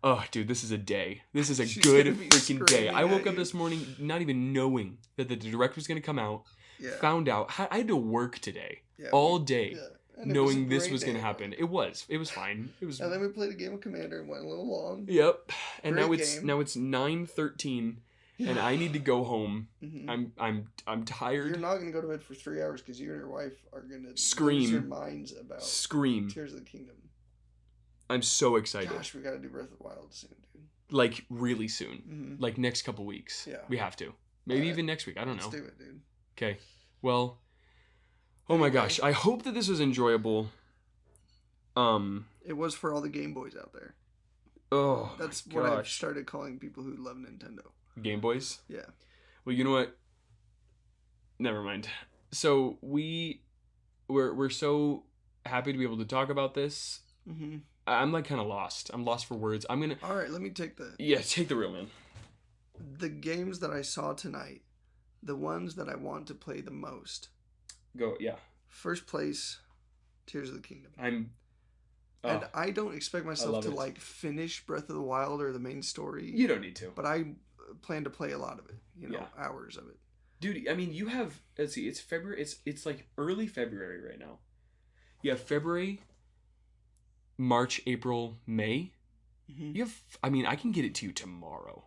S1: Oh, dude, this is a day. This is a good freaking day. I woke up this morning not even knowing that the direct was gonna come out. Yeah. Found out. I had to work today all day, knowing this was gonna happen. It was fine. It was.
S2: And then we played a game of Commander and went a little long.
S1: Yep. And now it's 9:13. And I need to go home. Mm-hmm. I'm tired.
S2: You're not gonna go to bed for 3 hours because you and your wife are gonna
S1: lose
S2: your minds about Tears of the Kingdom.
S1: I'm so excited.
S2: Gosh, we gotta do Breath of the Wild soon, dude.
S1: Like really soon. Like next couple weeks. Yeah. We have to. Maybe even next week. I don't know.
S2: Let's do it, dude.
S1: Okay. Well. Oh my gosh. I hope that this was enjoyable.
S2: It was for all the Game Boys out there.
S1: Oh.
S2: That's what I've started calling people who love Nintendo.
S1: Game Boys?
S2: Yeah.
S1: Well, you know what? Never mind. So we're so happy to be able to talk about this. Mm-hmm. I'm like kind of lost. I'm lost for words. I'm gonna.
S2: All right, let me take the.
S1: Yeah, take the real man.
S2: The games that I saw tonight, the ones that I want to play the most.
S1: Go yeah.
S2: First place, Tears of the Kingdom.
S1: And
S2: I don't expect myself to like finish Breath of the Wild or the main story.
S1: You don't need to.
S2: But I plan to play a lot of it. Hours of it.
S1: Dude, I mean, you have. Let's see. It's February. It's like early February right now. You have February, March, April, May. Mm-hmm. You have. I mean, I can get it to you tomorrow.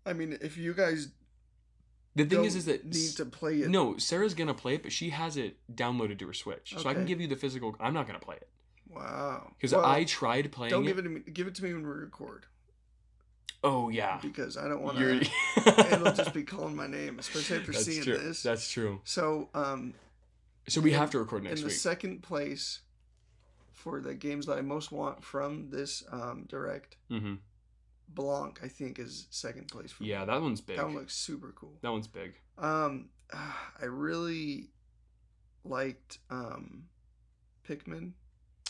S2: I mean, if you guys.
S1: The thing is that
S2: need to play it.
S1: No, Sarah's gonna play it, but she has it downloaded to her Switch, so I can give you the physical. I'm not gonna play it.
S2: Wow.
S1: Because I tried playing.
S2: Don't give it to me. Give it to me when we record.
S1: Oh yeah.
S2: Because I don't want to. It'll just be calling my name, especially after seeing this.
S1: That's true.
S2: So
S1: So we have to record next week.
S2: In the second place, for the games that I most want from this direct. Mm-hmm. Blanc, I think, is second place for me.
S1: Yeah, that one's big.
S2: That one looks super cool.
S1: That one's big.
S2: I really liked Pikmin.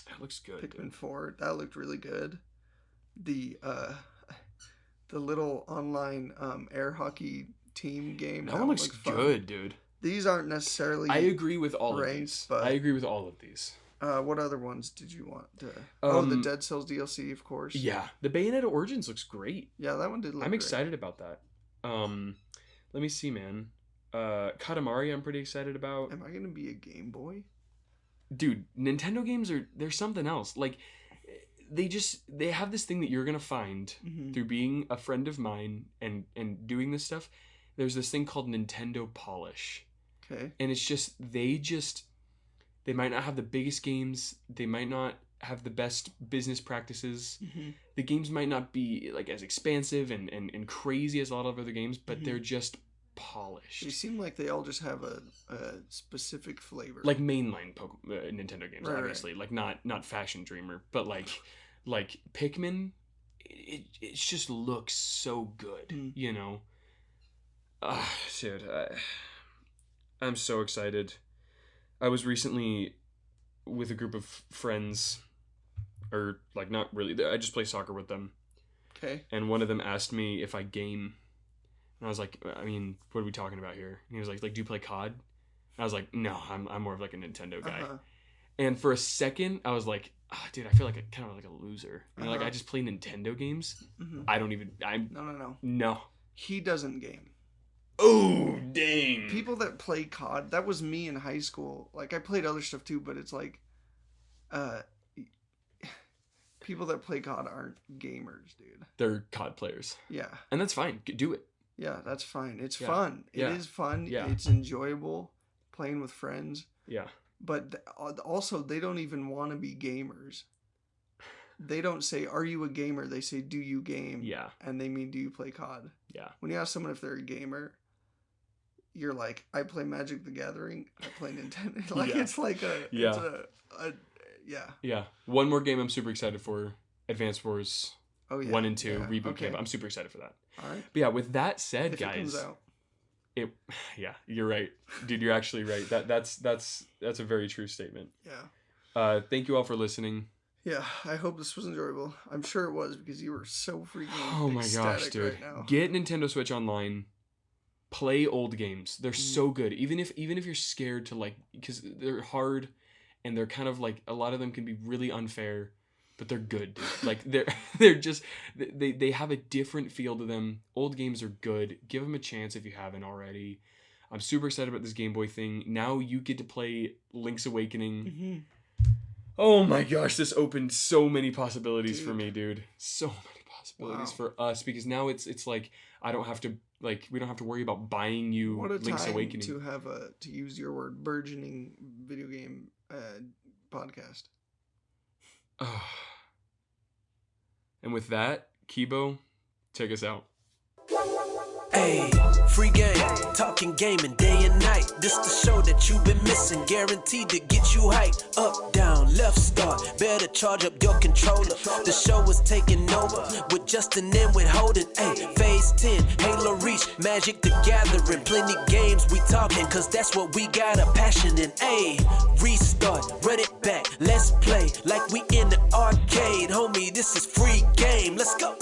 S1: That looks good.
S2: Pikmin 4. That looked really good. The little online air hockey team game.
S1: That one looks good, dude.
S2: These aren't necessarily
S1: I agree with all of these. But I agree with all of these.
S2: What other ones did you want to... the Dead Cells DLC, of course.
S1: Yeah. The Bayonetta Origins looks great.
S2: Yeah, that one did look
S1: I'm excited about that. Let me see, man. Katamari I'm pretty excited about.
S2: Am I gonna be a Game Boy?
S1: Dude, Nintendo games they're something else. Like they have this thing that you're gonna find through being a friend of mine and doing this stuff. There's this thing called Nintendo Polish.
S2: Okay.
S1: And it's just they might not have the biggest games, they might not have the best business practices. The games might not be like as expansive and crazy as a lot of other games, but they're just polished.
S2: They seem like they all just have a specific flavor.
S1: Like mainline Nintendo games,
S2: Right,
S1: obviously. Like not Fashion Dreamer, but like Pikmin, it just looks so good, you know? Dude, I'm so excited. I was recently with a group of friends, or like not really, I just play soccer with them.
S2: Okay.
S1: And one of them asked me if I game. And I was like, I mean, what are we talking about here? And he was like, do you play COD? And I was like, no, I'm more of like a Nintendo guy. And for a second, I was like, dude, I feel like kind of like a loser. You know, like I just play Nintendo games. I don't even. No.
S2: He doesn't game.
S1: Oh, dang.
S2: People that play COD, that was me in high school. Like I played other stuff too, but it's like, people that play COD aren't gamers, dude.
S1: They're COD players.
S2: Yeah.
S1: And that's fine. Do it.
S2: Yeah, that's fine. It's fun. It is fun.
S1: Yeah.
S2: It's enjoyable playing with friends.
S1: Yeah.
S2: But also, they don't even want to be gamers. They don't say, are you a gamer? They say, do you game?
S1: Yeah.
S2: And they mean, do you play COD?
S1: Yeah.
S2: When you ask someone if they're a gamer, you're like, I play Magic the Gathering. I play Nintendo. Like, it's like
S1: Yeah. One more game I'm super excited for. Advance Wars 1 and 2
S2: yeah.
S1: reboot camp. I'm super excited for that.
S2: All right.
S1: But yeah, with that said,
S2: If
S1: guys,
S2: it comes out.
S1: Yeah, you're right, dude. You're actually right. That's a very true statement.
S2: Yeah.
S1: Thank you all for listening.
S2: Yeah, I hope this was enjoyable. I'm sure it was because you were so freaking
S1: Oh my gosh, dude!
S2: right now.
S1: Get Nintendo Switch Online. Play old games. They're so good. Even if you're scared to like, because they're hard, and they're kind of like a lot of them can be really unfair. But they're good, dude. Like they're just they have a different feel to them. Old games are good. Give them a chance if you haven't already. I'm super excited about this Game Boy thing. Now you get to play Link's Awakening. Oh my gosh, this opened so many possibilities for me, dude. So many possibilities for us because now it's like we don't have to worry about buying you Link's Awakening.
S2: To have to use your word, burgeoning video game podcast.
S1: And with that, Kibo, take us out.
S4: Hey, free game, talking gaming day and night. This the show that you've been missing, guaranteed to get you hype. Up, down, left, start, better charge up your controller. The show is taking over with Justin and with Holden. Hey, phase 10, Halo Reach, Magic the Gathering. Plenty games we talking, cause that's what we got a passion in. Hey, restart, run it back, let's play like we in the arcade. Homie, this is free game, let's go.